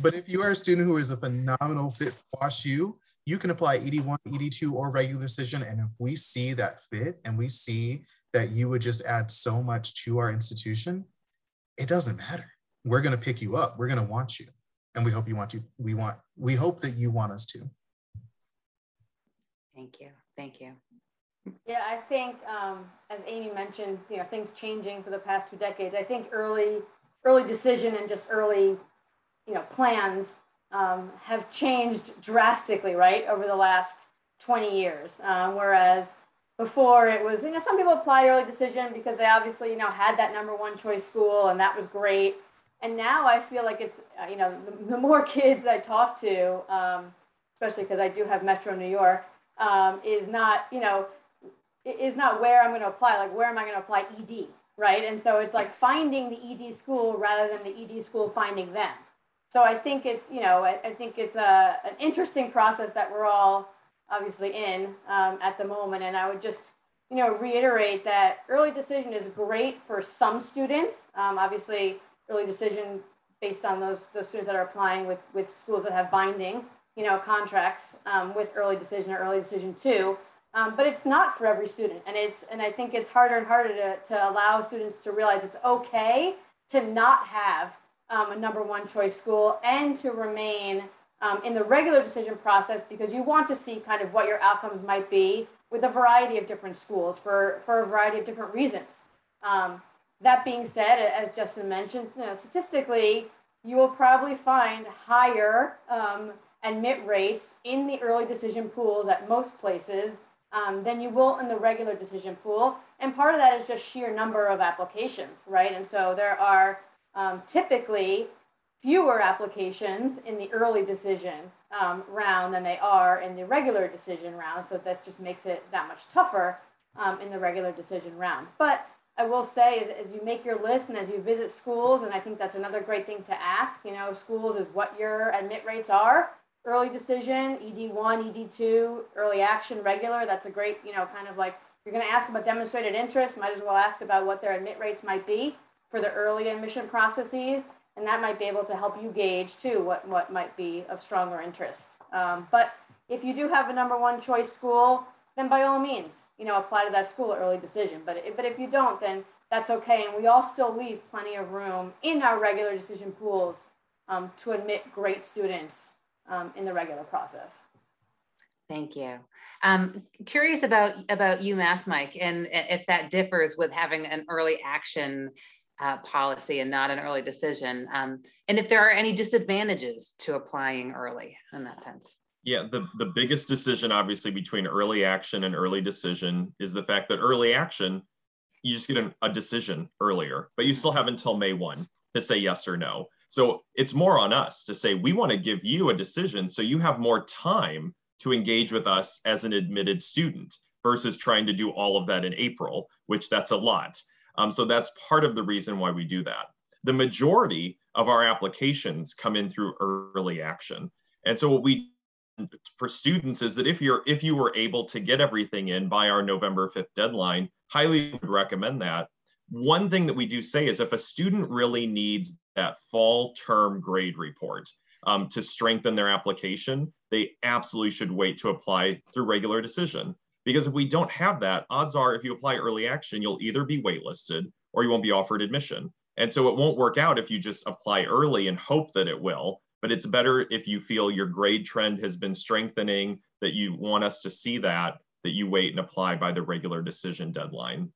B: But if you are a student who is a phenomenal fit for WashU, you can apply ED1, ED2, or regular decision. And if we see that fit and we see that you would just add so much to our institution, it doesn't matter. We're going to pick you up. We're going to want you. And we hope you want to. We hope that you want us to.
A: Thank you. Thank you.
E: Yeah, I think as Amy mentioned, you know, things changing for the past 2 decades. I think early decision and just early, you know, plans have changed drastically, right, over the last 20 years. Whereas before it was, you know, some people applied early decision because they obviously, you know, had that #1 choice school and that was great. And now I feel like it's, you know, the more kids I talk to, especially because I do have Metro New York, is not, you know, is not where I'm going to apply, like where am I going to apply ED, right? And so it's like finding the ED school rather than the ED school finding them. So I think it's, you know, I think it's an interesting process that we're all obviously in at the moment. And I would just, you know, reiterate that early decision is great for some students. Obviously, early decision based on those students that are applying with schools that have binding, you know, contracts with early decision or early decision 2. But it's not for every student. And I think it's harder and harder to allow students to realize it's okay to not have a #1 choice school and to remain in the regular decision process, because you want to see kind of what your outcomes might be with a variety of different schools for a variety of different reasons. That being said, as Justin mentioned, you know, statistically, you will probably find higher admit rates in the early decision pools at most places than you will in the regular decision pool. And part of that is just sheer number of applications, right? And so there are typically fewer applications in the early decision round than they are in the regular decision round. So that just makes it that much tougher in the regular decision round. But I will say, as you make your list and as you visit schools, and I think that's another great thing to ask, you know, schools is what your admit rates are. Early decision, ED1, ED2, early action, regular. That's a great, you know, kind of like, you're going to ask about demonstrated interest, might as well ask about what their admit rates might be for the early admission processes. And that might be able to help you gauge too what might be of stronger interest. But if you do have a #1 choice school, then by all means, you know, apply to that school at early decision. But if you don't, then that's okay. And we all still leave plenty of room in our regular decision pools to admit great students in the regular process.
A: Thank you. Curious about UMass, Mike, and if that differs with having an early action policy and not an early decision, and if there are any disadvantages to applying early in that sense.
F: Yeah, the biggest decision obviously between early action and early decision is the fact that early action, you just get a decision earlier, but you still have until May 1 to say yes or no. So it's more on us to say, we want to give you a decision so you have more time to engage with us as an admitted student versus trying to do all of that in April, which that's a lot. So that's part of the reason why we do that. The majority of our applications come in through early action. And so what we for students is that if you were able to get everything in by our November 5th deadline, highly would recommend that. One thing that we do say is if a student really needs that fall term grade report to strengthen their application, they absolutely should wait to apply through regular decision. Because if we don't have that, odds are if you apply early action, you'll either be waitlisted or you won't be offered admission. And so it won't work out if you just apply early and hope that it will. But it's better if you feel your grade trend has been strengthening, that you want us to see that you wait and apply by the regular decision deadline.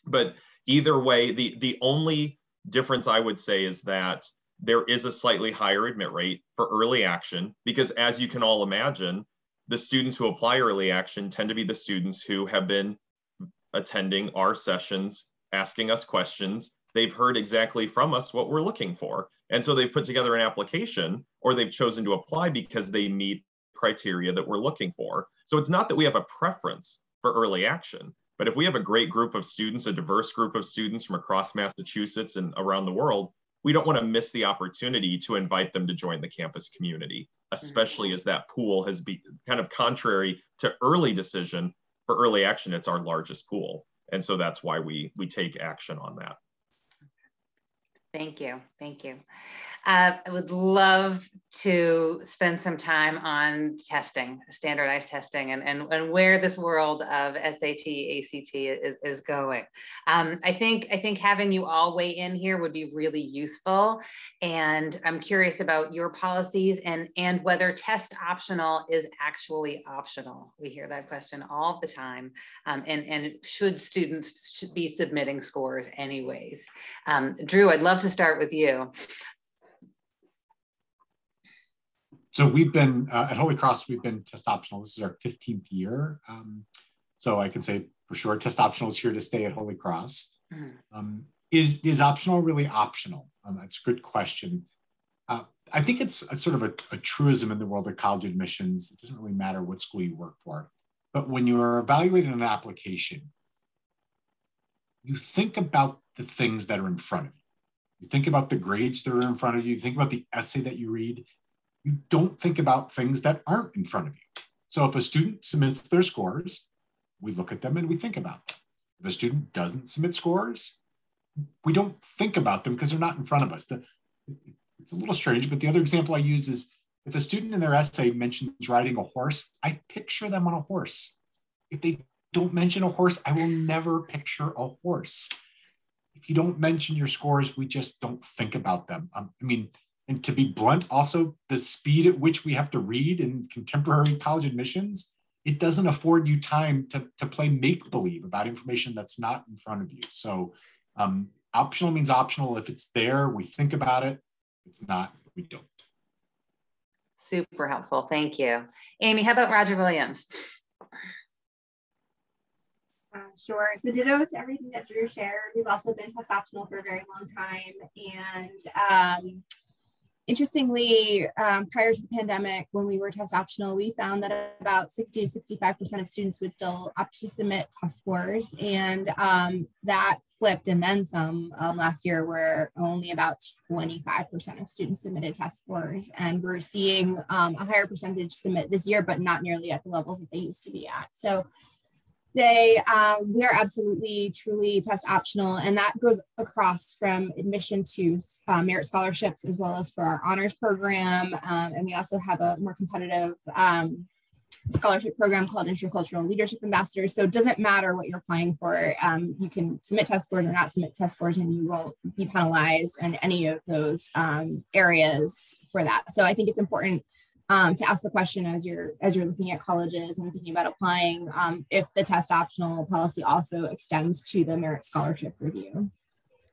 F: But either way, the only difference I would say is that there is a slightly higher admit rate for early action, because as you can all imagine, the students who apply early action tend to be the students who have been attending our sessions, asking us questions. They've heard exactly from us what we're looking for. And so they've put together an application, or they've chosen to apply because they meet criteria that we're looking for. So it's not that we have a preference for early action, but if we have a great group of students, a diverse group of students from across Massachusetts and around the world, we don't want to miss the opportunity to invite them to join the campus community, especially as that pool has been kind of contrary to early decision. For early action, it's our largest pool. And so that's why we take action on that.
A: Thank you. Thank you. I would love to spend some time on testing, standardized testing, and where this world of SAT, ACT is going. I think having you all weigh in here would be really useful. And I'm curious about your policies and whether test optional is actually optional. We hear that question all the time. And should students be submitting scores anyways? Drew, I'd love to start with you.
G: So we've been, at Holy Cross, we've been test optional. This is our 15th year. So I can say for sure, test optional is here to stay at Holy Cross. Is optional really optional? That's a good question. I think it's a sort of a truism in the world of college admissions. It doesn't really matter what school you work for. But when you're evaluating an application, you think about the things that are in front of you. You think about the grades that are in front of you. You think about the essay that you read. You don't think about things that aren't in front of you. So if a student submits their scores, we look at them and we think about them. If a student doesn't submit scores, we don't think about them because they're not in front of us. It's a little strange, but the other example I use is if a student in their essay mentions riding a horse, I picture them on a horse. If they don't mention a horse, I will never picture a horse. If you don't mention your scores, we just don't think about them. And to be blunt, also, the speed at which we have to read in contemporary college admissions, it doesn't afford you time to play make-believe about information that's not in front of you. So optional means optional. If it's there, we think about it. If it's not, we don't.
A: Super helpful. Thank you. Amy, how about Roger Williams?
D: Sure. So ditto to everything that Drew shared. We've also been test optional for a very long time. And interestingly, prior to the pandemic, when we were test optional, we found that about 60 to 65% of students would still opt to submit test scores. And that flipped and then some last year, where only about 25% of students submitted test scores. And we're seeing a higher percentage submit this year, but not nearly at the levels that they used to be at. So we are absolutely, truly test optional, and that goes across from admission to merit scholarships, as well as for our honors program. And we also have a more competitive scholarship program called Intercultural Leadership Ambassadors. So it doesn't matter what you're applying for. You can submit test scores or not submit test scores, and you won't be penalized in any of those areas for that. So I think it's important to ask the question as you're looking at colleges and thinking about applying, if the test optional policy also extends to the merit scholarship review.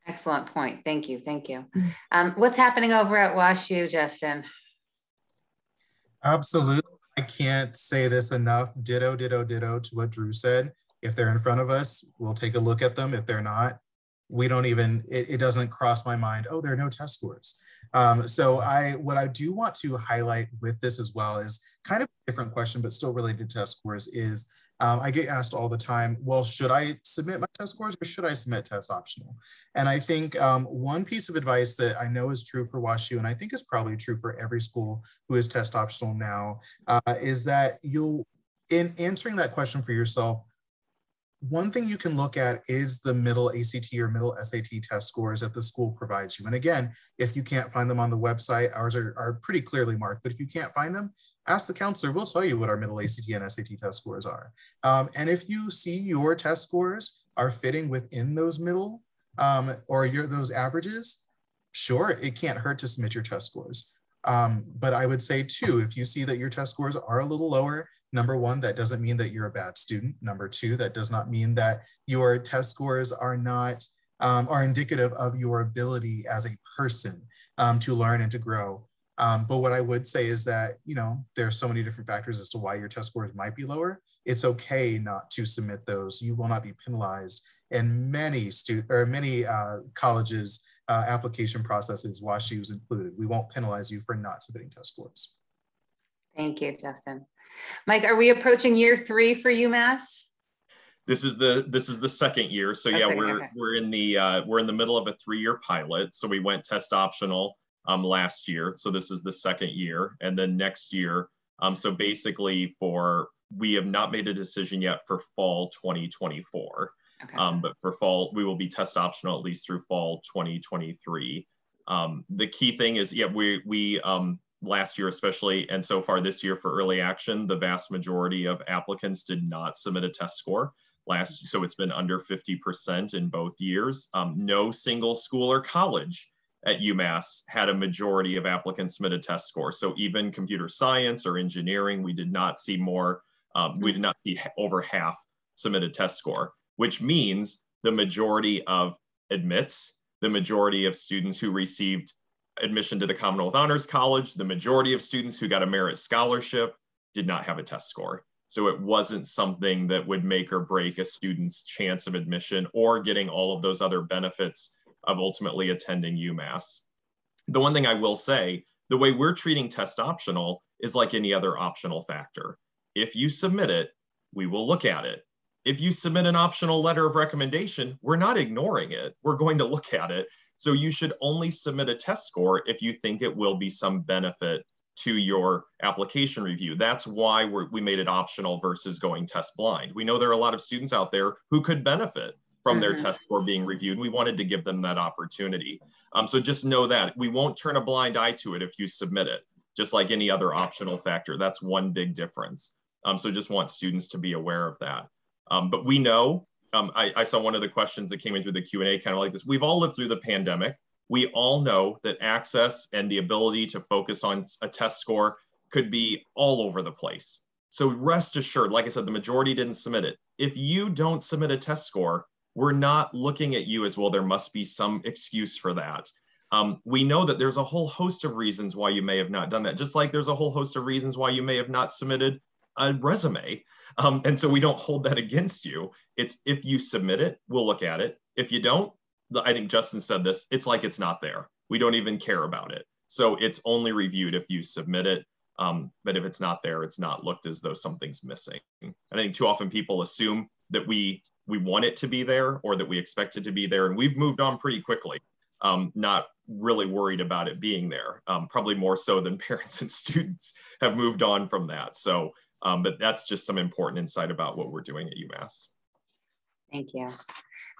A: Excellent point. Thank you. Thank you. What's happening over at WashU, Justin?
B: Absolutely. I can't say this enough. Ditto, ditto, ditto to what Drew said. If they're in front of us, we'll take a look at them. If they're not, we don't even, it doesn't cross my mind, oh, there are no test scores. So what I do want to highlight with this as well is kind of a different question, but still related to test scores is, I get asked all the time, well, should I submit my test scores or should I submit test optional? And I think one piece of advice that I know is true for WashU, and I think is probably true for every school who is test optional now, is that in answering that question for yourself, one thing you can look at is the middle ACT or middle SAT test scores that the school provides you. And again, if you can't find them on the website, ours are pretty clearly marked, but if you can't find them, ask the counselor, we'll tell you what our middle ACT and SAT test scores are. And if you see your test scores are fitting within those middle or those averages, sure, it can't hurt to submit your test scores. But I would say too, if you see that your test scores are a little lower, number one, that doesn't mean that you're a bad student. Number two, that does not mean that your test scores are not, are indicative of your ability as a person to learn and to grow. But what I would say is that, there are so many different factors as to why your test scores might be lower. It's okay not to submit those. You will not be penalized. And many colleges application processes, WashU is included. We won't penalize you for not submitting test scores.
A: Thank you, Justin. Mike, are we approaching year 3 for UMass?
F: This is the second year. So yeah, we're in the middle of a 3-year pilot. So we went test optional last year. So this is the second year, and then next year. So basically we have not made a decision yet for fall 2024. Okay. But for fall, we will be test optional at least through fall 2023. The key thing is, yeah, we last year especially, and so far this year for early action, the vast majority of applicants did not submit a test score so it's been under 50% in both years. No single school or college at UMass had a majority of applicants submit a test score. So even computer science or engineering, we did not see more, we did not see over half submit a test score, which means the majority of admits, the majority of students who received admission to the Commonwealth Honors College, the majority of students who got a merit scholarship did not have a test score. So it wasn't something that would make or break a student's chance of admission or getting all of those other benefits of ultimately attending UMass. The one thing I will say, the way we're treating test optional is like any other optional factor. If you submit it, we will look at it. If you submit an optional letter of recommendation, we're not ignoring it. We're going to look at it. So you should only submit a test score if you think it will be some benefit to your application review. That's why we made it optional versus going test blind. We know there are a lot of students out there who could benefit from their test score being reviewed. We wanted to give them that opportunity. So just know that we won't turn a blind eye to it if you submit it, just like any other optional factor. That's one big difference. So just want students to be aware of that. But we know, I saw one of the questions that came in through the Q&A kind of like this. We've all lived through the pandemic. We all know that access and the ability to focus on a test score could be all over the place. So rest assured, like I said, the majority didn't submit it. If you don't submit a test score, we're not looking at you as, well, there must be some excuse for that. We know that there's a whole host of reasons why you may have not done that, just like there's a whole host of reasons why you may have not submitted a resume. And so we don't hold that against you. It's if you submit it, we'll look at it. If you don't, I think Justin said this, it's like it's not there. We don't even care about it. So it's only reviewed if you submit it. But if it's not there, it's not looked as though something's missing. I think too often people assume that we want it to be there or that we expect it to be there. And we've moved on pretty quickly, not really worried about it being there, probably more so than parents and students have moved on from that. So, but that's just some important insight about what we're doing at UMass.
A: Thank you.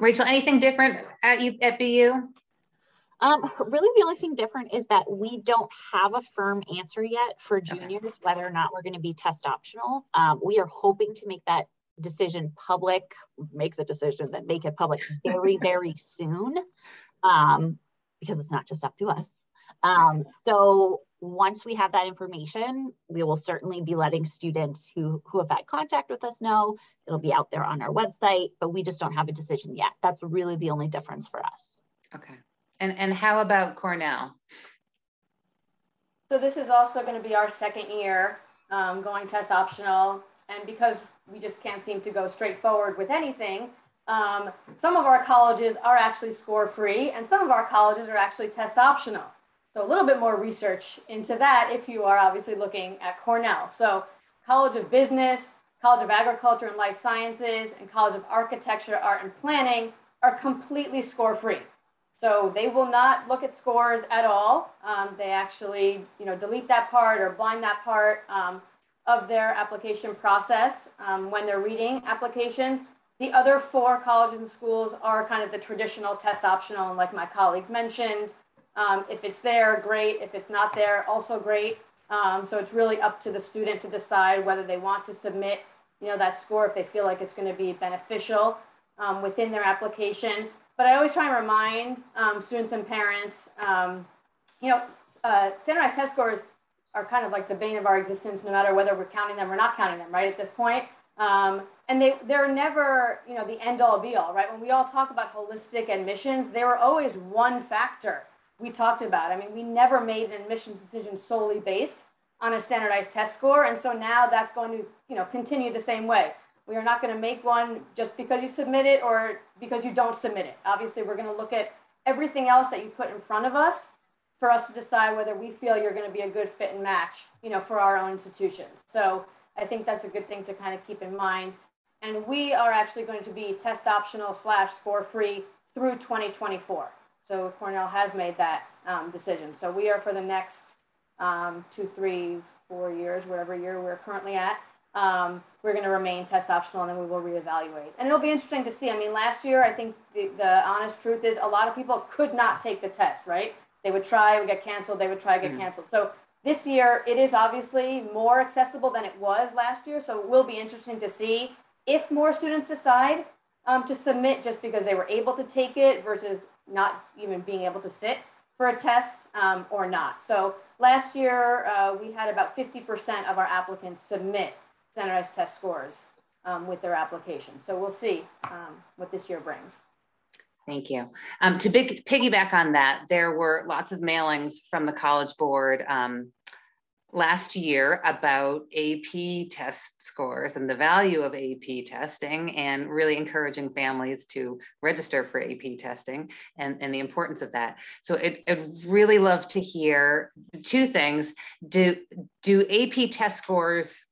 A: Rachel, anything different at BU?
C: Really the only thing different is that we don't have a firm answer yet for juniors, whether or not we're going to be test optional. We are hoping to make that decision public, make it public very, very soon, because it's not just up to us. So once we have that information, we will certainly be letting students who have had contact with us know. It'll be out there on our website, but we just don't have a decision yet. That's really the only difference for us.
A: Okay. And how about Cornell?
E: So this is also going to be our second year going test optional. And because we just can't seem to go straight forward with anything, some of our colleges are actually score free and some of our colleges are actually test optional. So a little bit more research into that if you are obviously looking at Cornell. So College of Business, College of Agriculture and Life Sciences, and College of Architecture, Art and Planning are completely score free. So they will not look at scores at all. They actually, delete that part or blind that part of their application process when they're reading applications. The other 4 colleges and schools are kind of the traditional test optional, and like my colleagues mentioned, if it's there, great. If it's not there, also great. So it's really up to the student to decide whether they want to submit, that score if they feel like it's going to be beneficial within their application. But I always try and remind students and parents, standardized test scores are kind of like the bane of our existence, no matter whether we're counting them or not counting them, right, at this point. And they're never, the end all be all, right? When we all talk about holistic admissions, they were always one factor we talked about. I mean, we never made an admissions decision solely based on a standardized test score. And so now that's going to, continue the same way. We are not going to make one just because you submit it or because you don't submit it. Obviously, we're going to look at everything else that you put in front of us for us to decide whether we feel you're going to be a good fit and match, for our own institutions. So I think that's a good thing to kind of keep in mind. And we are actually going to be test optional / score free through 2024. So Cornell has made that decision. So we are for the next 2, 3, 4 years, whatever year we're currently at. We're going to remain test optional, and then we will reevaluate. And it'll be interesting to see. I mean, last year, I think the honest truth is a lot of people could not take the test, right? They would try, would get canceled. They would try, get canceled. So this year, it is obviously more accessible than it was last year. So it will be interesting to see if more students decide to submit just because they were able to take it versus not even being able to sit for a test or not. So last year, we had about 50% of our applicants submit standardized test scores with their application. So we'll see what this year brings.
A: Thank you. To piggyback on that, there were lots of mailings from the College Board last year about AP test scores and the value of AP testing, and really encouraging families to register for AP testing and the importance of that. So I'd really love to hear 2 things. Do AP test scores,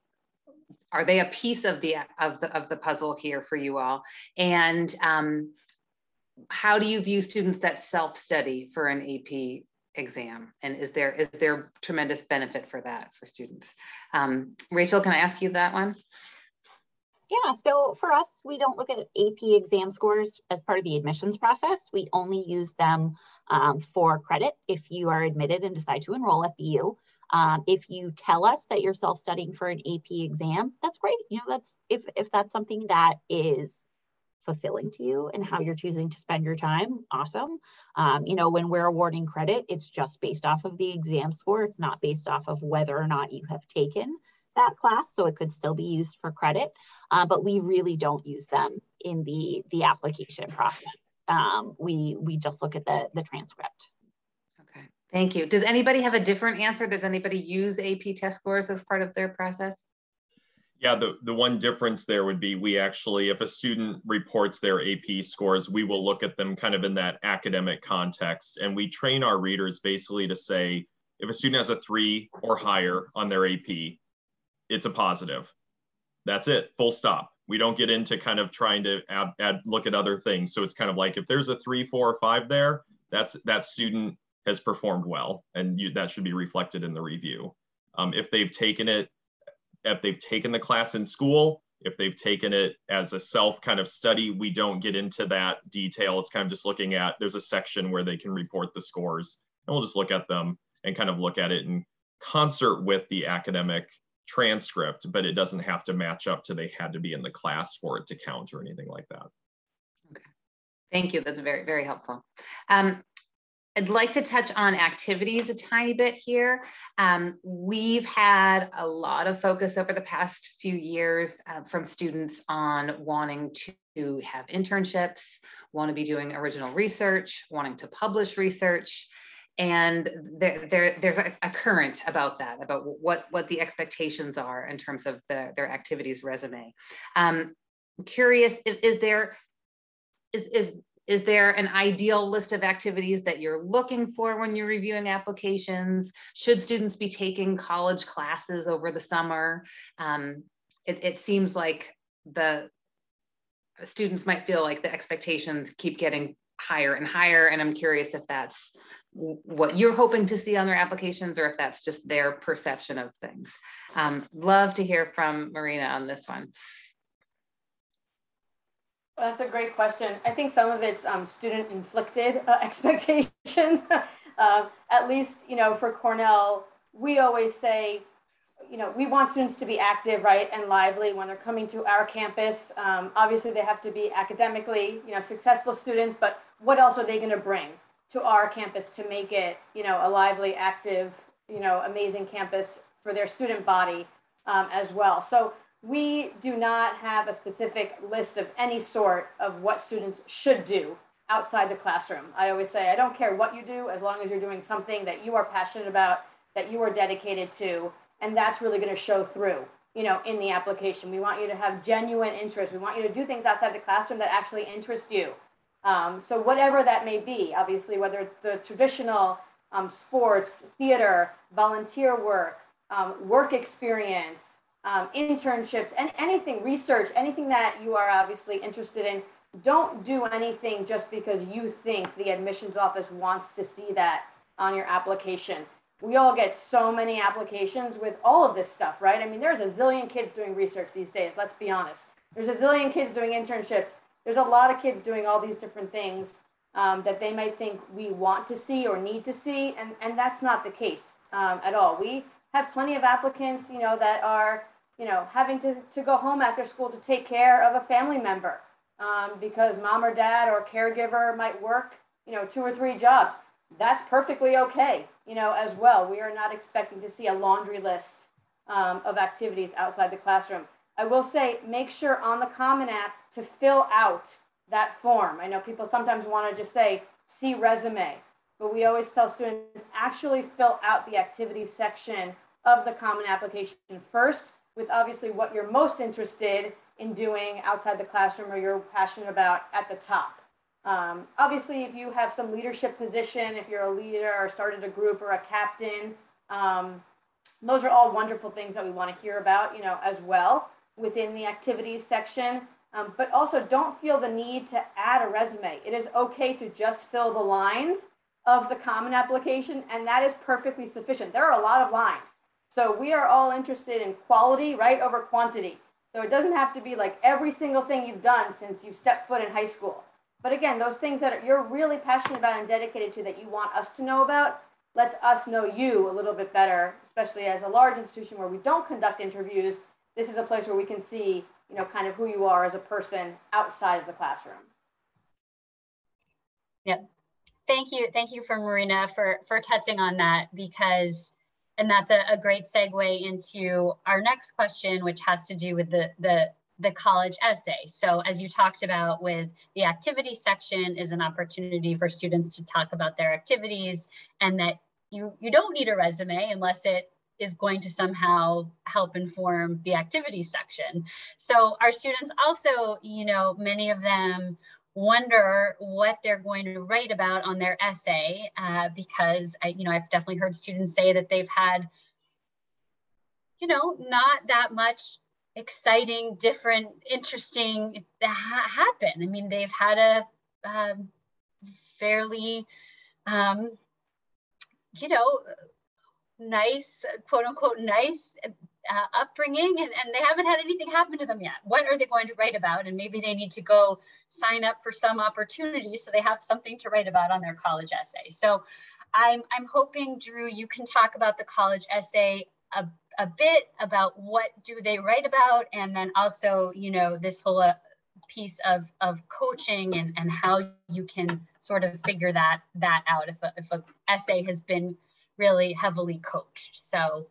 A: are they a piece of the puzzle here for you all? And how do you view students that self-study for an AP exam? And is there tremendous benefit for that for students? Rachel, can I ask you that one?
C: Yeah, so for us, we don't look at AP exam scores as part of the admissions process. We only use them for credit if you are admitted and decide to enroll at BU. If you tell us that you're self-studying for an AP exam, that's great. That's if that's something that is fulfilling to you and how you're choosing to spend your time, awesome. When we're awarding credit, it's just based off of the exam score. It's not based off of whether or not you have taken that class, so it could still be used for credit, but we really don't use them in the application process. We just look at the transcript.
A: Thank you. Does anybody have a different answer? Does anybody use AP test scores as part of their process?
F: Yeah, the one difference there would be we actually, if a student reports their AP scores, we will look at them kind of in that academic context. And we train our readers basically to say, if a student has a 3 or higher on their AP, it's a positive. That's it, full stop. We don't get into kind of trying to look at other things. So it's kind of like, if there's a 3, 4, or 5 there, that student has performed well, and that should be reflected in the review. If they've taken the class in school, if they've taken it as a self kind of study, we don't get into that detail. It's kind of just looking at, there's a section where they can report the scores, and we'll just look at them and kind of look at it in concert with the academic transcript, but it doesn't have to match up to they had to be in the class for it to count or anything like that.
A: Okay, thank you. That's very, very helpful. I'd like to touch on activities a tiny bit here. We've had a lot of focus over the past few years from students on wanting to have internships, want to be doing original research, wanting to publish research. And there's a current about that, about what the expectations are in terms of their activities resume. I'm curious, is there an ideal list of activities that you're looking for when you're reviewing applications? Should students be taking college classes over the summer? It seems like the students might feel like the expectations keep getting higher and higher, and I'm curious if that's what you're hoping to see on their applications or if that's just their perception of things. Love to hear from Marina on this one.
E: Well, that's a great question. I think some of it's student-inflicted expectations. At least, for Cornell, we always say, we want students to be active, right, and lively when they're coming to our campus. Obviously, they have to be academically, successful students, but what else are they going to bring to our campus to make it, a lively, active, amazing campus for their student body as well. So we do not have a specific list of any sort of what students should do outside the classroom. I always say, I don't care what you do, as long as you're doing something that you are passionate about, that you are dedicated to, and that's really going to show through, in the application. We want you to have genuine interest. We want you to do things outside the classroom that actually interest you. So whatever that may be, obviously, whether it's the traditional sports, theater, volunteer work, work experience, internships, and anything, research, anything that you are obviously interested in, don't do anything just because you think the admissions office wants to see that on your application. We all get so many applications with all of this stuff, right? I mean, there's a zillion kids doing research these days, let's be honest. There's a zillion kids doing internships. There's a lot of kids doing all these different things that they might think we want to see or need to see, and that's not the case at all. We have plenty of applicants, that are, having to go home after school to take care of a family member because mom or dad or caregiver might work, 2 or 3 jobs. That's perfectly okay, as well. We are not expecting to see a laundry list of activities outside the classroom. I will say, make sure on the Common App to fill out that form. I know people sometimes want to just say, see resume, but we always tell students, actually fill out the activities section of the Common Application first, with obviously what you're most interested in doing outside the classroom or you're passionate about at the top. Obviously, if you have some leadership position, if you're a leader or started a group or a captain, those are all wonderful things that we want to hear about, as well within the activities section. But also don't feel the need to add a resume. It is okay to just fill the lines of the Common Application, and that is perfectly sufficient. There are a lot of lines. So we are all interested in quality, right, over quantity. So it doesn't have to be like every single thing you've done since you stepped foot in high school. But again, those things that you're really passionate about and dedicated to that you want us to know about, lets us know you a little bit better, especially as a large institution where we don't conduct interviews. This is a place where we can see, kind of who you are as a person outside of the classroom.
H: Yep. Thank you for Marina for touching on that, because, and that's a great segue into our next question, which has to do with the college essay. So as you talked about, with the activity section is an opportunity for students to talk about their activities, and that you don't need a resume unless it is going to somehow help inform the activities section. So our students also, many of them wonder what they're going to write about on their essay, because I've definitely heard students say that they've had, not that much exciting, different, interesting happen. I mean, they've had a fairly, nice, quote unquote, nice upbringing, and they haven't had anything happen to them yet. What are they going to write about? And maybe they need to go sign up for some opportunity so they have something to write about on their college essay. So I'm hoping, Drew, you can talk about the college essay a bit about what do they write about, and then also, this whole piece of coaching and how you can sort of figure that out if a essay has been really heavily coached. So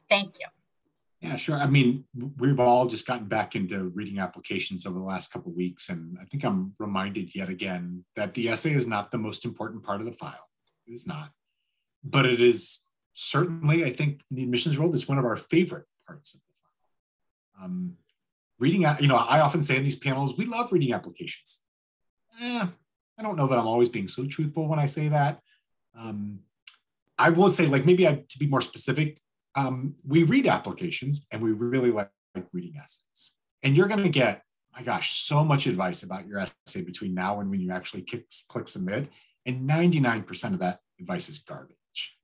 H: thank you.
G: Yeah, sure. I mean, we've all just gotten back into reading applications over the last couple of weeks, and I think I'm reminded yet again that the essay is not the most important part of the file. It is not. But it is certainly, I think, in the admissions world, it's one of our favorite parts of the file. Reading, I often say in these panels, we love reading applications. I don't know that I'm always being so truthful when I say that. I will say, to be more specific, we read applications and we really like reading essays. And you're going to get, my gosh, so much advice about your essay between now and when you actually click submit. And 99% of that advice is garbage.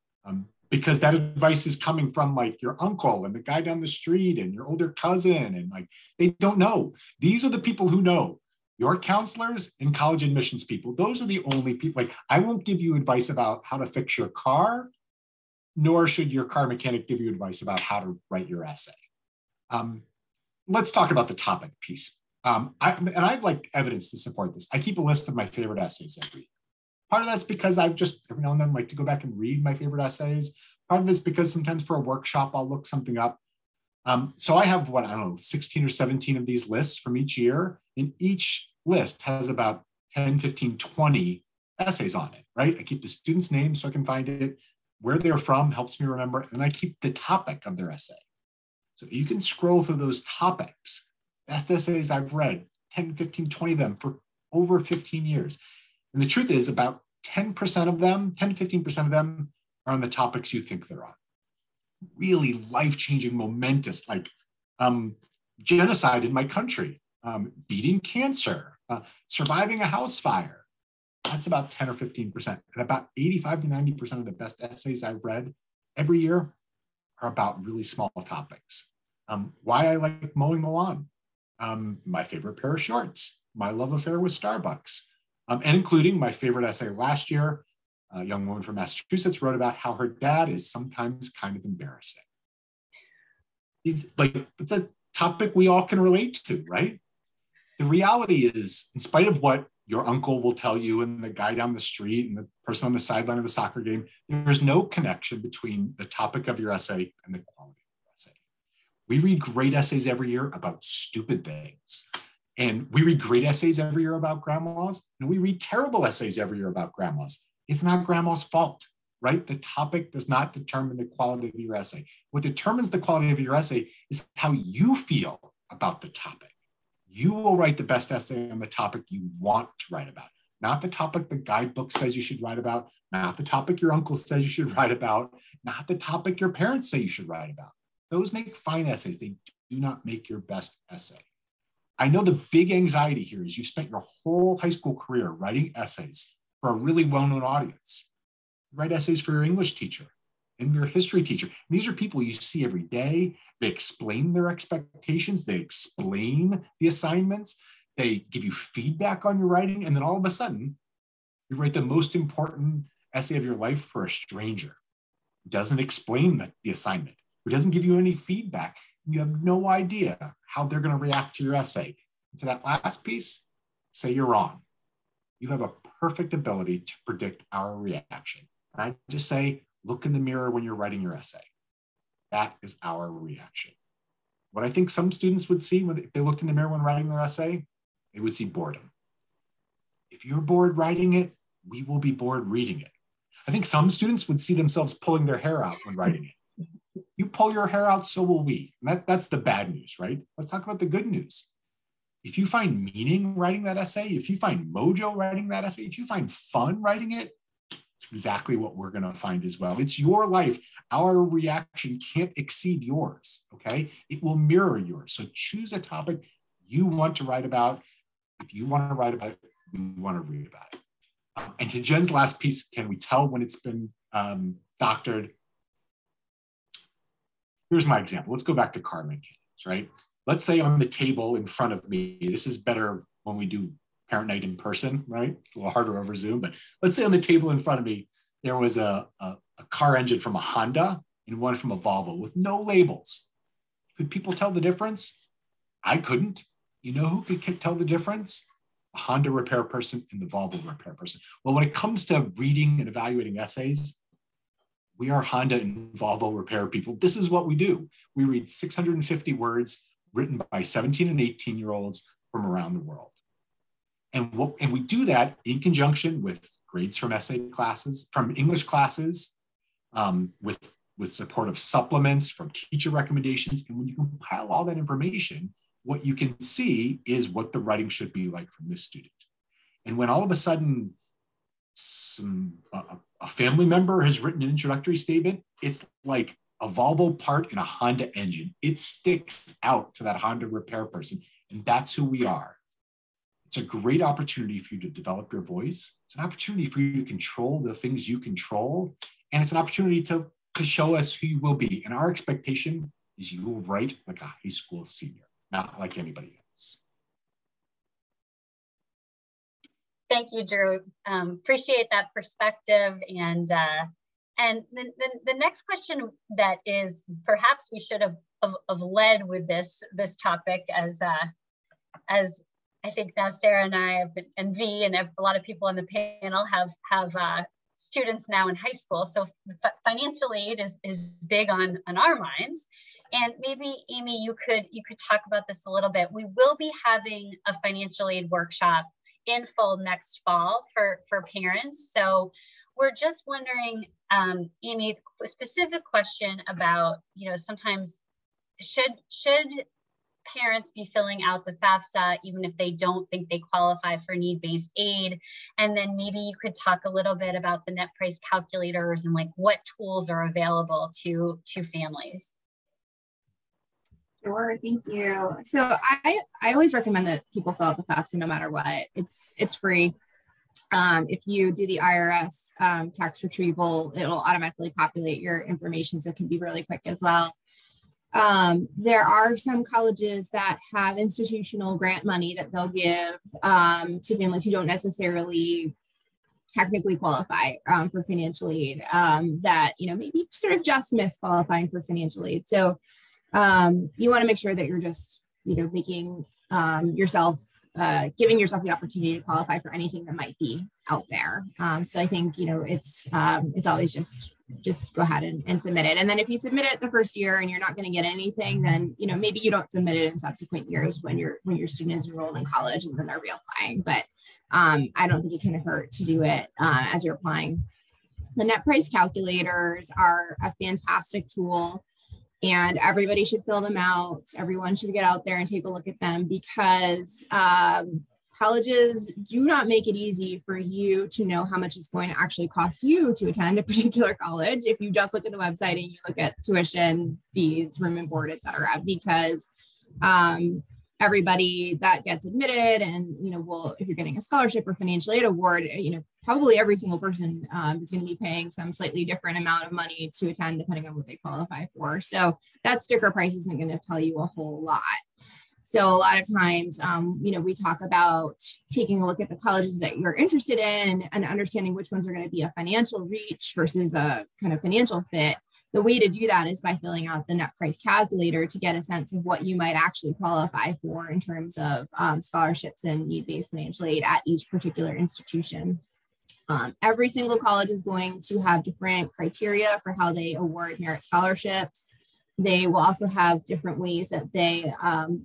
G: Because that advice is coming from your uncle and the guy down the street and your older cousin, and they don't know. These are the people who know. Your counselors and college admissions people, those are the only people. I won't give you advice about how to fix your car, nor should your car mechanic give you advice about how to write your essay. Let's talk about the topic piece. I've evidence to support this. I keep a list of my favorite essays every year. Part of that's because I just every now and then like to go back and read my favorite essays. Part of it's because sometimes for a workshop, I'll look something up. So I have 16 or 17 of these lists from each year, and each list has about 10, 15, 20 essays on it, right? I keep the student's name so I can find it, where they're from helps me remember, and I keep the topic of their essay. So you can scroll through those topics, best essays I've read, 10, 15, 20 of them for over 15 years. And the truth is about 10% of them, 10 to 15% of them are on the topics you think they're on. Really life-changing, momentous, like genocide in my country, beating cancer, surviving a house fire. That's about 10 or 15%. And about 85 to 90% of the best essays I've read every year are about really small topics. Why I like mowing the lawn, my favorite pair of shorts, my love affair with Starbucks, and including my favorite essay last year. A young woman from Massachusetts wrote about how her dad is sometimes kind of embarrassing. It's a topic we all can relate to, right? The reality is, in spite of what your uncle will tell you and the guy down the street and the person on the sideline of the soccer game, there's no connection between the topic of your essay and the quality of your essay. We read great essays every year about stupid things. And we read great essays every year about grandmas, and we read terrible essays every year about grandmas. It's not grandma's fault, right? The topic does not determine the quality of your essay. What determines the quality of your essay is how you feel about the topic. You will write the best essay on the topic you want to write about, not the topic the guidebook says you should write about, not the topic your uncle says you should write about, not the topic your parents say you should write about. Those make fine essays. They do not make your best essay. I know the big anxiety here is you spent your whole high school career writing essays for a really well-known audience. You write essays for your English teacher and your history teacher. And these are people you see every day. They explain their expectations. They explain the assignments. They give you feedback on your writing. And then all of a sudden, you write the most important essay of your life for a stranger who doesn't explain the assignment, who doesn't give you any feedback. You have no idea how they're going to react to your essay. And to that last piece, say you're wrong. You have a perfect ability to predict our reaction. And I just say, look in the mirror when you're writing your essay. That is our reaction. What I think some students would see if they looked in the mirror when writing their essay, they would see boredom. If you're bored writing it, we will be bored reading it. I think some students would see themselves pulling their hair out when writing it. You pull your hair out, so will we. And that's the bad news, right? Let's talk about the good news. If you find meaning writing that essay, if you find mojo writing that essay, if you find fun writing it, it's exactly what we're going to find as well. It's your life. Our reaction can't exceed yours, okay? It will mirror yours. So choose a topic you want to write about. If you want to write about it, we want to read about it. And to Jen's last piece, can we tell when it's been doctored? Here's my example. Let's go back to Carmen Candles, right? Let's say on the table in front of me, this is better when we do parent night in person, right? It's a little harder over Zoom, but let's say on the table in front of me, there was a car engine from a Honda and one from a Volvo with no labels. Could people tell the difference? I couldn't. You know who could tell the difference? A Honda repair person and the Volvo repair person. Well, when it comes to reading and evaluating essays, we are Honda and Volvo repair people. This is what we do. We read 650 words written by 17 and 18-year-olds from around the world. And we do that in conjunction with grades from essay classes, from English classes, with support of supplements, from teacher recommendations. And when you compile all that information, what you can see is what the writing should be like from this student. And when all of a sudden a family member has written an introductory statement, it's like a Volvo part in a Honda engine. It sticks out to that Honda repair person, and that's who we are. It's a great opportunity for you to develop your voice. It's an opportunity for you to control the things you control, and it's an opportunity to show us who you will be. And our expectation is you will write like a high school senior, not like anybody else.
H: Thank you, Drew. Appreciate that perspective. And the next question that is, perhaps we should have led with this topic, as I think now Sarah and I have been, and V and a lot of people on the panel have students now in high school. So financial aid is big on our minds. And maybe Amy, you could talk about this a little bit. We will be having a financial aid workshop in full next fall for parents. So we're just wondering, Amy, a specific question about, sometimes should parents be filling out the FAFSA even if they don't think they qualify for need-based aid? And then maybe you could talk a little bit about the net price calculators and like what tools are available to families.
D: Sure, thank you. So I always recommend that people fill out the FAFSA no matter what. It's free. If you do the IRS tax retrieval, it'll automatically populate your information, so it can be really quick as well. There are some colleges that have institutional grant money that they'll give to families who don't necessarily technically qualify for financial aid, that maybe sort of just miss qualifying for financial aid. So you want to make sure that you're just making yourself giving yourself the opportunity to qualify for anything that might be out there. So I think it's always just go ahead and submit it. And then if you submit it the first year and you're not going to get anything, then maybe you don't submit it in subsequent years when your student is enrolled in college and then they're reapplying. But I don't think it can hurt to do it as you're applying. The net price calculators are a fantastic tool, and everybody should fill them out. Everyone should get out there and take a look at them, because colleges do not make it easy for you to know how much it's going to actually cost you to attend a particular college if you just look at the website and you look at tuition, fees, room and board, et cetera, because everybody that gets admitted and, if you're getting a scholarship or financial aid award, probably every single person is going to be paying some slightly different amount of money to attend depending on what they qualify for. So that sticker price isn't going to tell you a whole lot. So a lot of times, we talk about taking a look at the colleges that you're interested in and understanding which ones are going to be a financial reach versus a kind of financial fit. The way to do that is by filling out the net price calculator to get a sense of what you might actually qualify for in terms of scholarships and need-based financial aid at each particular institution. Every single college is going to have different criteria for how they award merit scholarships. They will also have different ways that they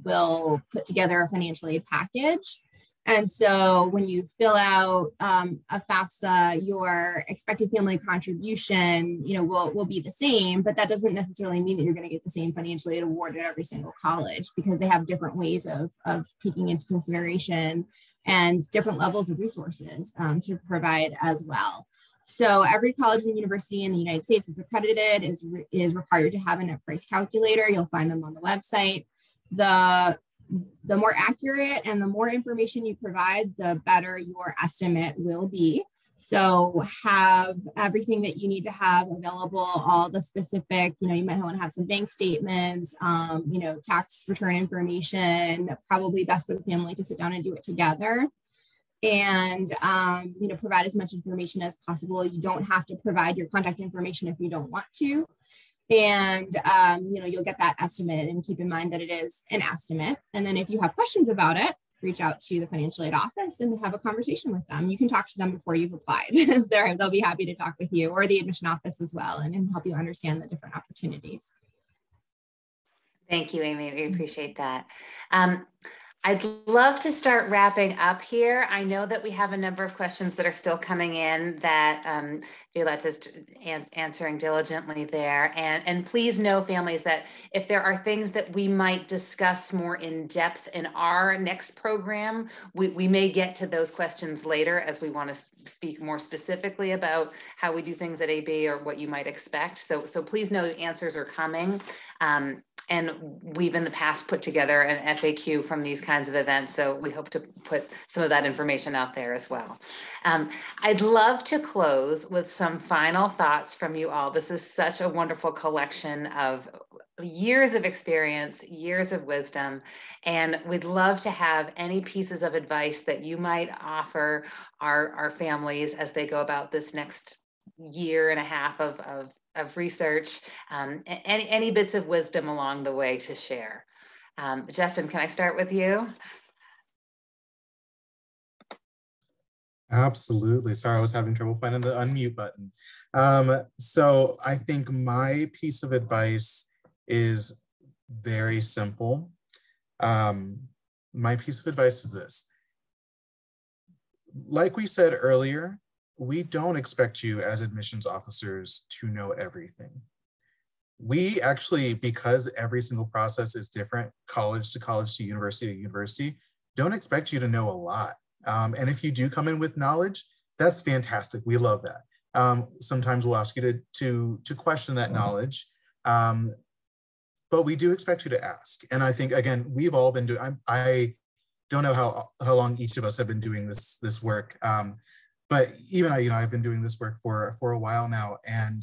D: will put together a financial aid package. And so when you fill out a FAFSA, your expected family contribution, will be the same, but that doesn't necessarily mean that you're going to get the same financial aid award at every single college, because they have different ways of taking into consideration and different levels of resources to provide as well. So every college and university in the United States that's accredited is required to have a net price calculator. You'll find them on the website. The more accurate and the more information you provide, the better your estimate will be. So have everything that you need to have available, all the specific, you might want to have some bank statements, tax return information, probably best for the family to sit down and do it together. And, provide as much information as possible. You don't have to provide your contact information if you don't want to. And, you'll get that estimate, and keep in mind that it is an estimate. And then if you have questions about it, reach out to the financial aid office and have a conversation with them. You can talk to them before you've applied. They'll be happy to talk with you, or the admission office as well, and help you understand the different opportunities.
A: Thank you, Amy. We appreciate that. I'd love to start wrapping up here. I know that we have a number of questions that are still coming in that Violetta's answering diligently there. And please know, families, that if there are things that we might discuss more in depth in our next program, we may get to those questions later, as we want to speak more specifically about how we do things at AB or what you might expect. So please know the answers are coming. And we've in the past put together an FAQ from these kinds of events. So we hope to put some of that information out there as well. I'd love to close with some final thoughts from you all. This is such a wonderful collection of years of experience, years of wisdom, and we'd love to have any pieces of advice that you might offer our families as they go about this next year and a half of research, any bits of wisdom along the way to share. Justin, can I start with you?
B: Absolutely. Sorry, I was having trouble finding the unmute button. So I think my piece of advice is very simple. My piece of advice is this. Like we said earlier, we don't expect you as admissions officers to know everything. We actually, because every single process is different, college to university, don't expect you to know a lot. And if you do come in with knowledge, that's fantastic. We love that. Sometimes we'll ask you to question that knowledge, but we do expect you to ask. And I think, again, we've all been doing, I don't know how long each of us have been doing this work. But even I've been doing this work for a while now, and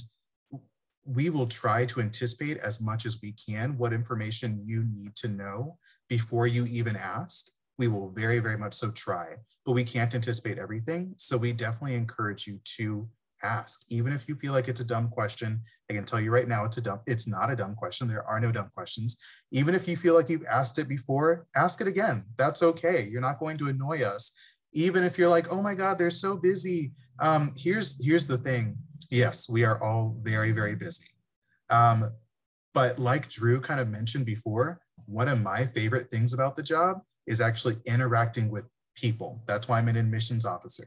B: we will try to anticipate as much as we can what information you need to know before you even ask. We will very, very much so try, but we can't anticipate everything. So we definitely encourage you to ask, even if you feel like it's a dumb question. I can tell you right now, it's not a dumb question. There are no dumb questions. Even if you feel like you've asked it before, ask it again. That's okay. You're not going to annoy us. Even if you're like, oh my God, they're so busy. Here's the thing. Yes, we are all very, very busy. But like Drew kind of mentioned before, one of my favorite things about the job is actually interacting with people. That's why I'm an admissions officer.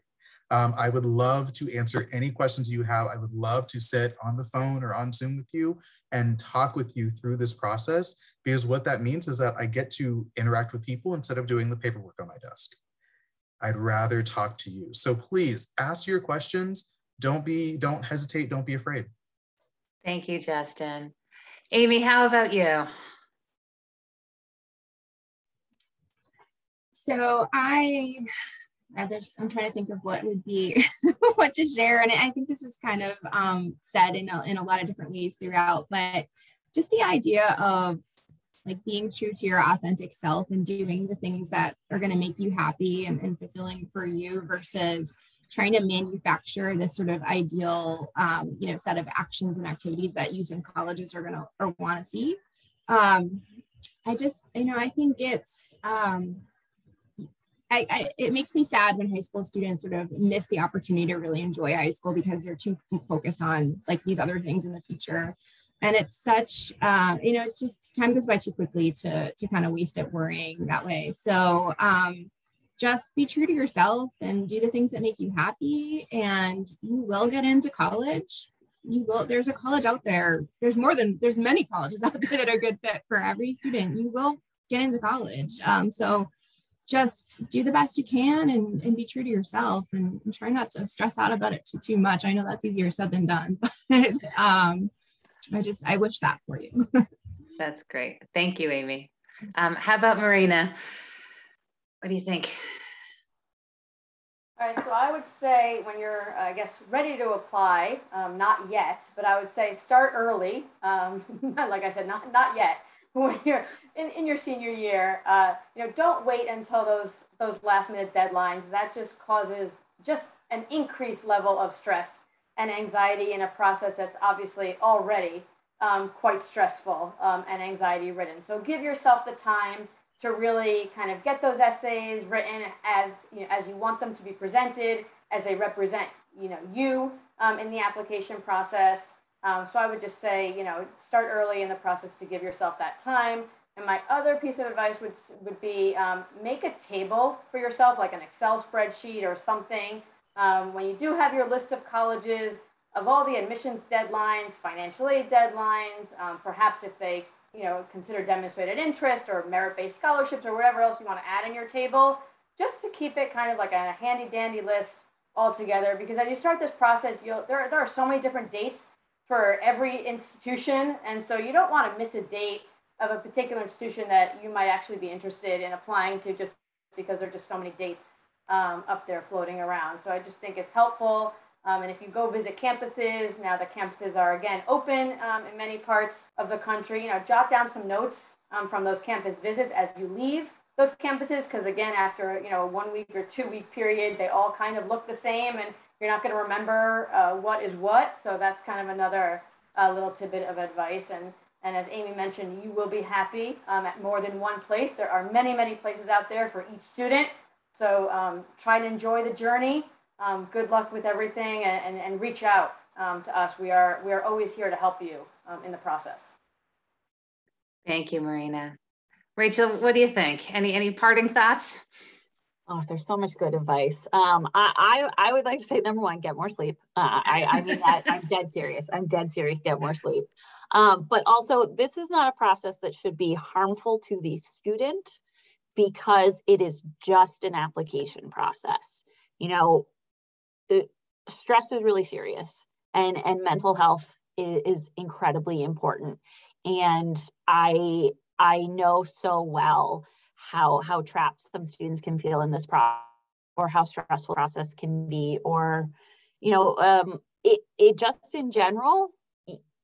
B: I would love to answer any questions you have. I would love to sit on the phone or on Zoom with you and talk with you through this process, because what that means is that I get to interact with people instead of doing the paperwork on my desk. I'd rather talk to you. So please ask your questions. Don't hesitate. Don't be afraid.
A: Thank you, Justin. Amy, how about you?
D: So I'm trying to think of what would be what to share. And I think this was kind of said in a lot of different ways throughout, but just the idea of like being true to your authentic self and doing the things that are going to make you happy and fulfilling for you, versus trying to manufacture this sort of ideal, set of actions and activities that youth and colleges are going to or want to see. I think it's, it makes me sad when high school students sort of miss the opportunity to really enjoy high school because they're too focused on like these other things in the future. And it's such, it's just time goes by too quickly to kind of waste it worrying that way. So just be true to yourself and do the things that make you happy, and you will get into college. There's a college out there. There's many colleges out there that are a good fit for every student. You will get into college. So just do the best you can and be true to yourself, and try not to stress out about it too much. I know that's easier said than done, but I wish that for you.
A: That's great. Thank you, Amy. How about Marina? What do you think?
E: All right, so I would say when you're, I guess, ready to apply, not yet, but I would say start early. Like I said, not yet. When you're in your senior year, don't wait until those last minute deadlines. That just causes just an increased level of stress and anxiety in a process that's obviously already quite stressful and anxiety ridden. So give yourself the time to really kind of get those essays written as you want them to be presented, as they represent you in the application process. So I would just say, start early in the process to give yourself that time. And my other piece of advice would be make a table for yourself, like an Excel spreadsheet or something. When you do have your list of colleges, of all the admissions deadlines, financial aid deadlines, perhaps if they consider demonstrated interest or merit-based scholarships or whatever else you want to add in your table, just to keep it kind of like a handy dandy list altogether. Because as you start this process, there are so many different dates for every institution. And so you don't want to miss a date of a particular institution that you might actually be interested in applying to, just because there are just so many dates up there floating around. So I just think it's helpful. And if you go visit campuses, now the campuses are again open in many parts of the country, jot down some notes from those campus visits as you leave those campuses, because again, after 1 week or 2 week period, they all kind of look the same and you're not going to remember what is what. So that's kind of another little tidbit of advice. And as Amy mentioned, you will be happy at more than one place. There are many, many places out there for each student. So try to enjoy the journey. Good luck with everything, and reach out to us. We are always here to help you in the process.
A: Thank you, Marina. Rachel, what do you think? Any parting thoughts?
C: Oh, there's so much good advice. I would like to say, number one, get more sleep. I mean that. I'm dead serious. Get more sleep. But also, this is not a process that should be harmful to the student, because it is just an application process. Stress is really serious, and mental health is incredibly important. And I know so well how trapped some students can feel in this process, or how stressful the process can be, or it just in general.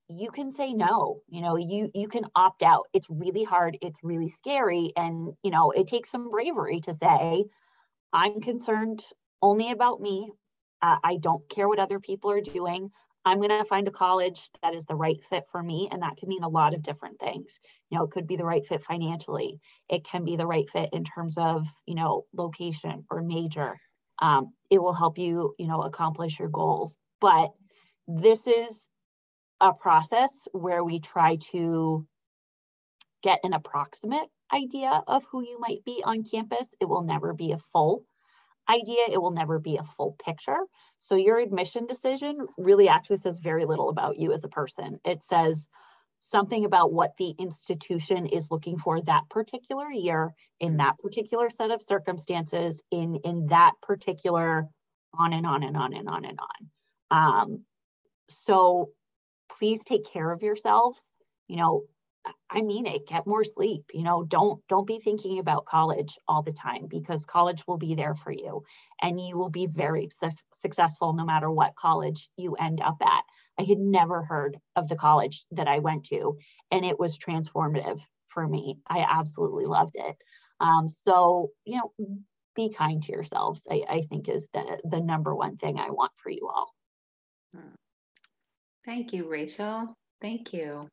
C: You can say no, you can opt out. It's really hard. It's really scary. And, it takes some bravery to say, I'm concerned only about me. I don't care what other people are doing. I'm going to find a college that is the right fit for me. And that can mean a lot of different things. It could be the right fit financially. It can be the right fit in terms of, location or major. It will help you, accomplish your goals. But this is a process where we try to get an approximate idea of who you might be on campus. It will never be a full idea. It will never be a full picture. So your admission decision really actually says very little about you as a person. It says something about what the institution is looking for that particular year, in that particular set of circumstances, in that particular on and on and on and on and on. So please take care of yourselves. I mean it, get more sleep. Don't be thinking about college all the time, because college will be there for you, and you will be very successful no matter what college you end up at. I had never heard of the college that I went to, and it was transformative for me. I absolutely loved it. So, be kind to yourselves, I think is the number one thing I want for you all.
A: Thank you, Rachel. Thank you.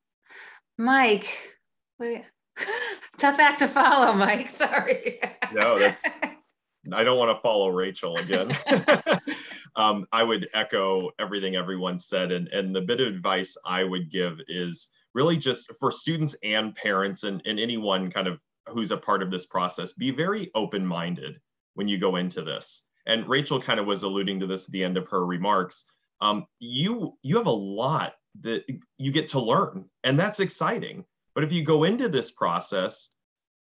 A: Mike, tough act to follow, Mike. Sorry.
F: No, I don't want to follow Rachel again. I would echo everything everyone said. And the bit of advice I would give is really just for students and parents and anyone kind of who's a part of this process, be very open-minded. when you go into this. And Rachel kind of was alluding to this at the end of her remarks. You have a lot that you get to learn, and that's exciting. But if you go into this process,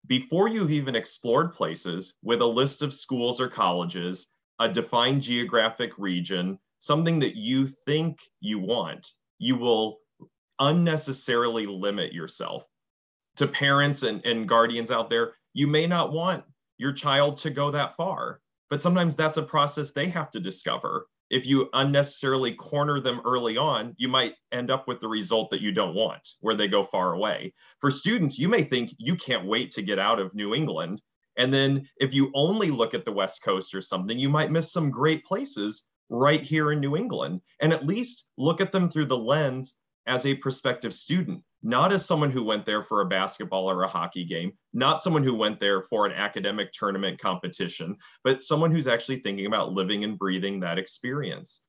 F: before you've even explored places with a list of schools or colleges, a defined geographic region, something that you think you want, you will unnecessarily limit yourself. To parents and guardians out there, you may not want your child to go that far, but sometimes that's a process they have to discover. If you unnecessarily corner them early on, you might end up with the result that you don't want, where they go far away. For students, you may think you can't wait to get out of New England. And then if you only look at the West Coast or something, you might miss some great places right here in New England. And at least look at them through the lens as a prospective student, not as someone who went there for a basketball or a hockey game, not someone who went there for an academic tournament competition, but someone who's actually thinking about living and breathing that experience.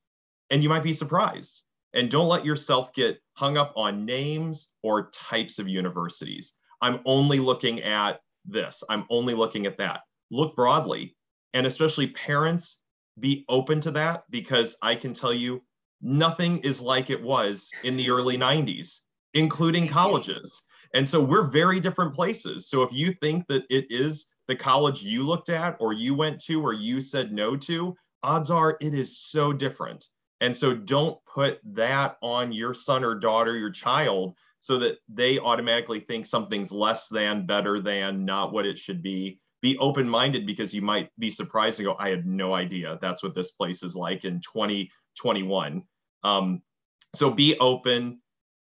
F: And you might be surprised. And don't let yourself get hung up on names or types of universities. I'm only looking at this. I'm only looking at that. Look broadly. And especially parents, be open to that, because I can tell you, nothing is like it was in the early 90s, including colleges. And so we're very different places. So if you think that it is the college you looked at or you went to or you said no to, odds are it is so different. And so don't put that on your son or daughter, your child, so that they automatically think something's less than, better than, not what it should be. Be open-minded, because you might be surprised and go, I had no idea that's what this place is like in 2021. So be open,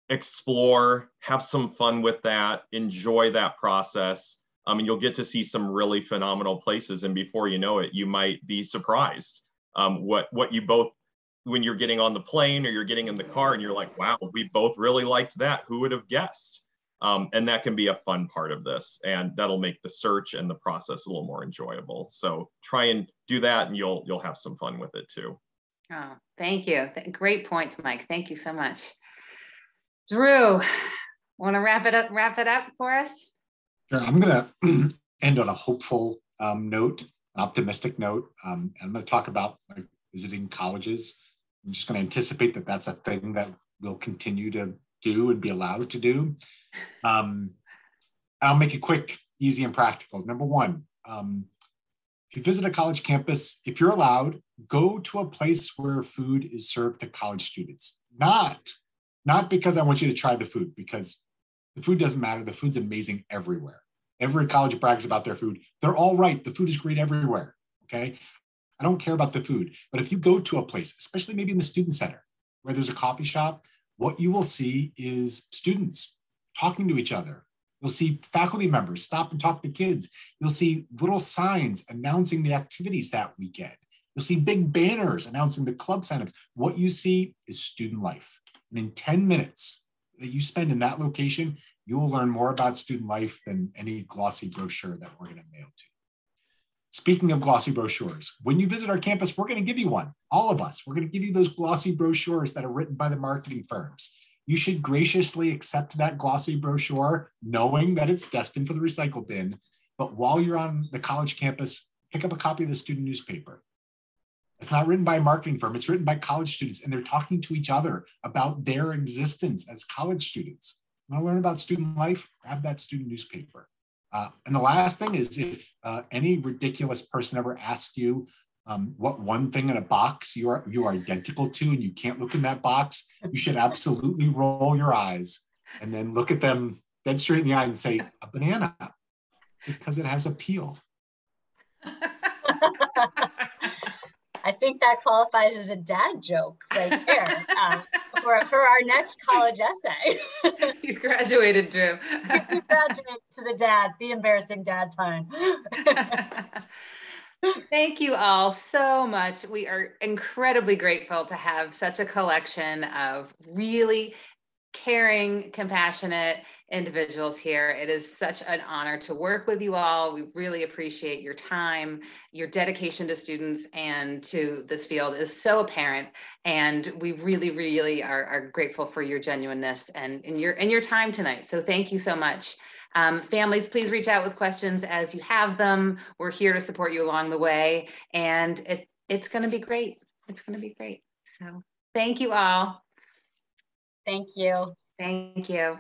F: explore, have some fun with that, enjoy that process. And you'll get to see some really phenomenal places. And before you know it, you might be surprised what you both, when you're getting on the plane or you're getting in the car and you're like, wow, we both really liked that. Who would have guessed? And that can be a fun part of this, and that'll make the search and the process a little more enjoyable. So try and do that, and you'll have some fun with it too.
A: Oh, thank you. Great points, Mike. Thank you so much. Drew, want to wrap it up for us?
G: Sure. I'm going to end on a hopeful note, an optimistic note. And I'm going to talk about visiting colleges. I'm just going to anticipate that that's a thing that we'll continue to do and be allowed to do. I'll make it quick, easy, and practical. Number one, if you visit a college campus, if you're allowed, go to a place where food is served to college students. Not because I want you to try the food, because the food doesn't matter. The food's amazing everywhere. Every college brags about their food. They're all right. The food is great everywhere, okay? I don't care about the food. But if you go to a place, especially maybe in the student center, where there's a coffee shop, what you will see is students talking to each other. You'll see faculty members stop and talk to kids. You'll see little signs announcing the activities that weekend. You'll see big banners announcing the club signups. What you see is student life. And in 10 minutes that you spend in that location, you will learn more about student life than any glossy brochure that we're going to mail to you. Speaking of glossy brochures, when you visit our campus, we're going to give you one. All of us, we're going to give you those glossy brochures that are written by the marketing firms. You should graciously accept that glossy brochure, knowing that it's destined for the recycle bin. But while you're on the college campus, pick up a copy of the student newspaper. It's not written by a marketing firm. It's written by college students, and they're talking to each other about their existence as college students. Want to learn about student life? Grab that student newspaper. And the last thing is, if any ridiculous person ever asks you what one thing in a box you are identical to, and you can't look in that box, you should absolutely roll your eyes and then look at them dead straight in the eye and say, a banana, because it has a peel.
H: I think that qualifies as a dad joke right there for our next college essay.
A: You graduated, Drew.
H: You graduated to the embarrassing dad time.
A: Thank you all so much. We are incredibly grateful to have such a collection of really caring, compassionate individuals here. It is such an honor to work with you all. We really appreciate your time. Your dedication to students and to this field is so apparent. And we really, really are grateful for your genuineness and your time tonight. So thank you so much. Families, please reach out with questions as you have them. We're here to support you along the way, and it's going to be great. It's going to be great. So thank you all.
H: Thank you.
A: Thank you.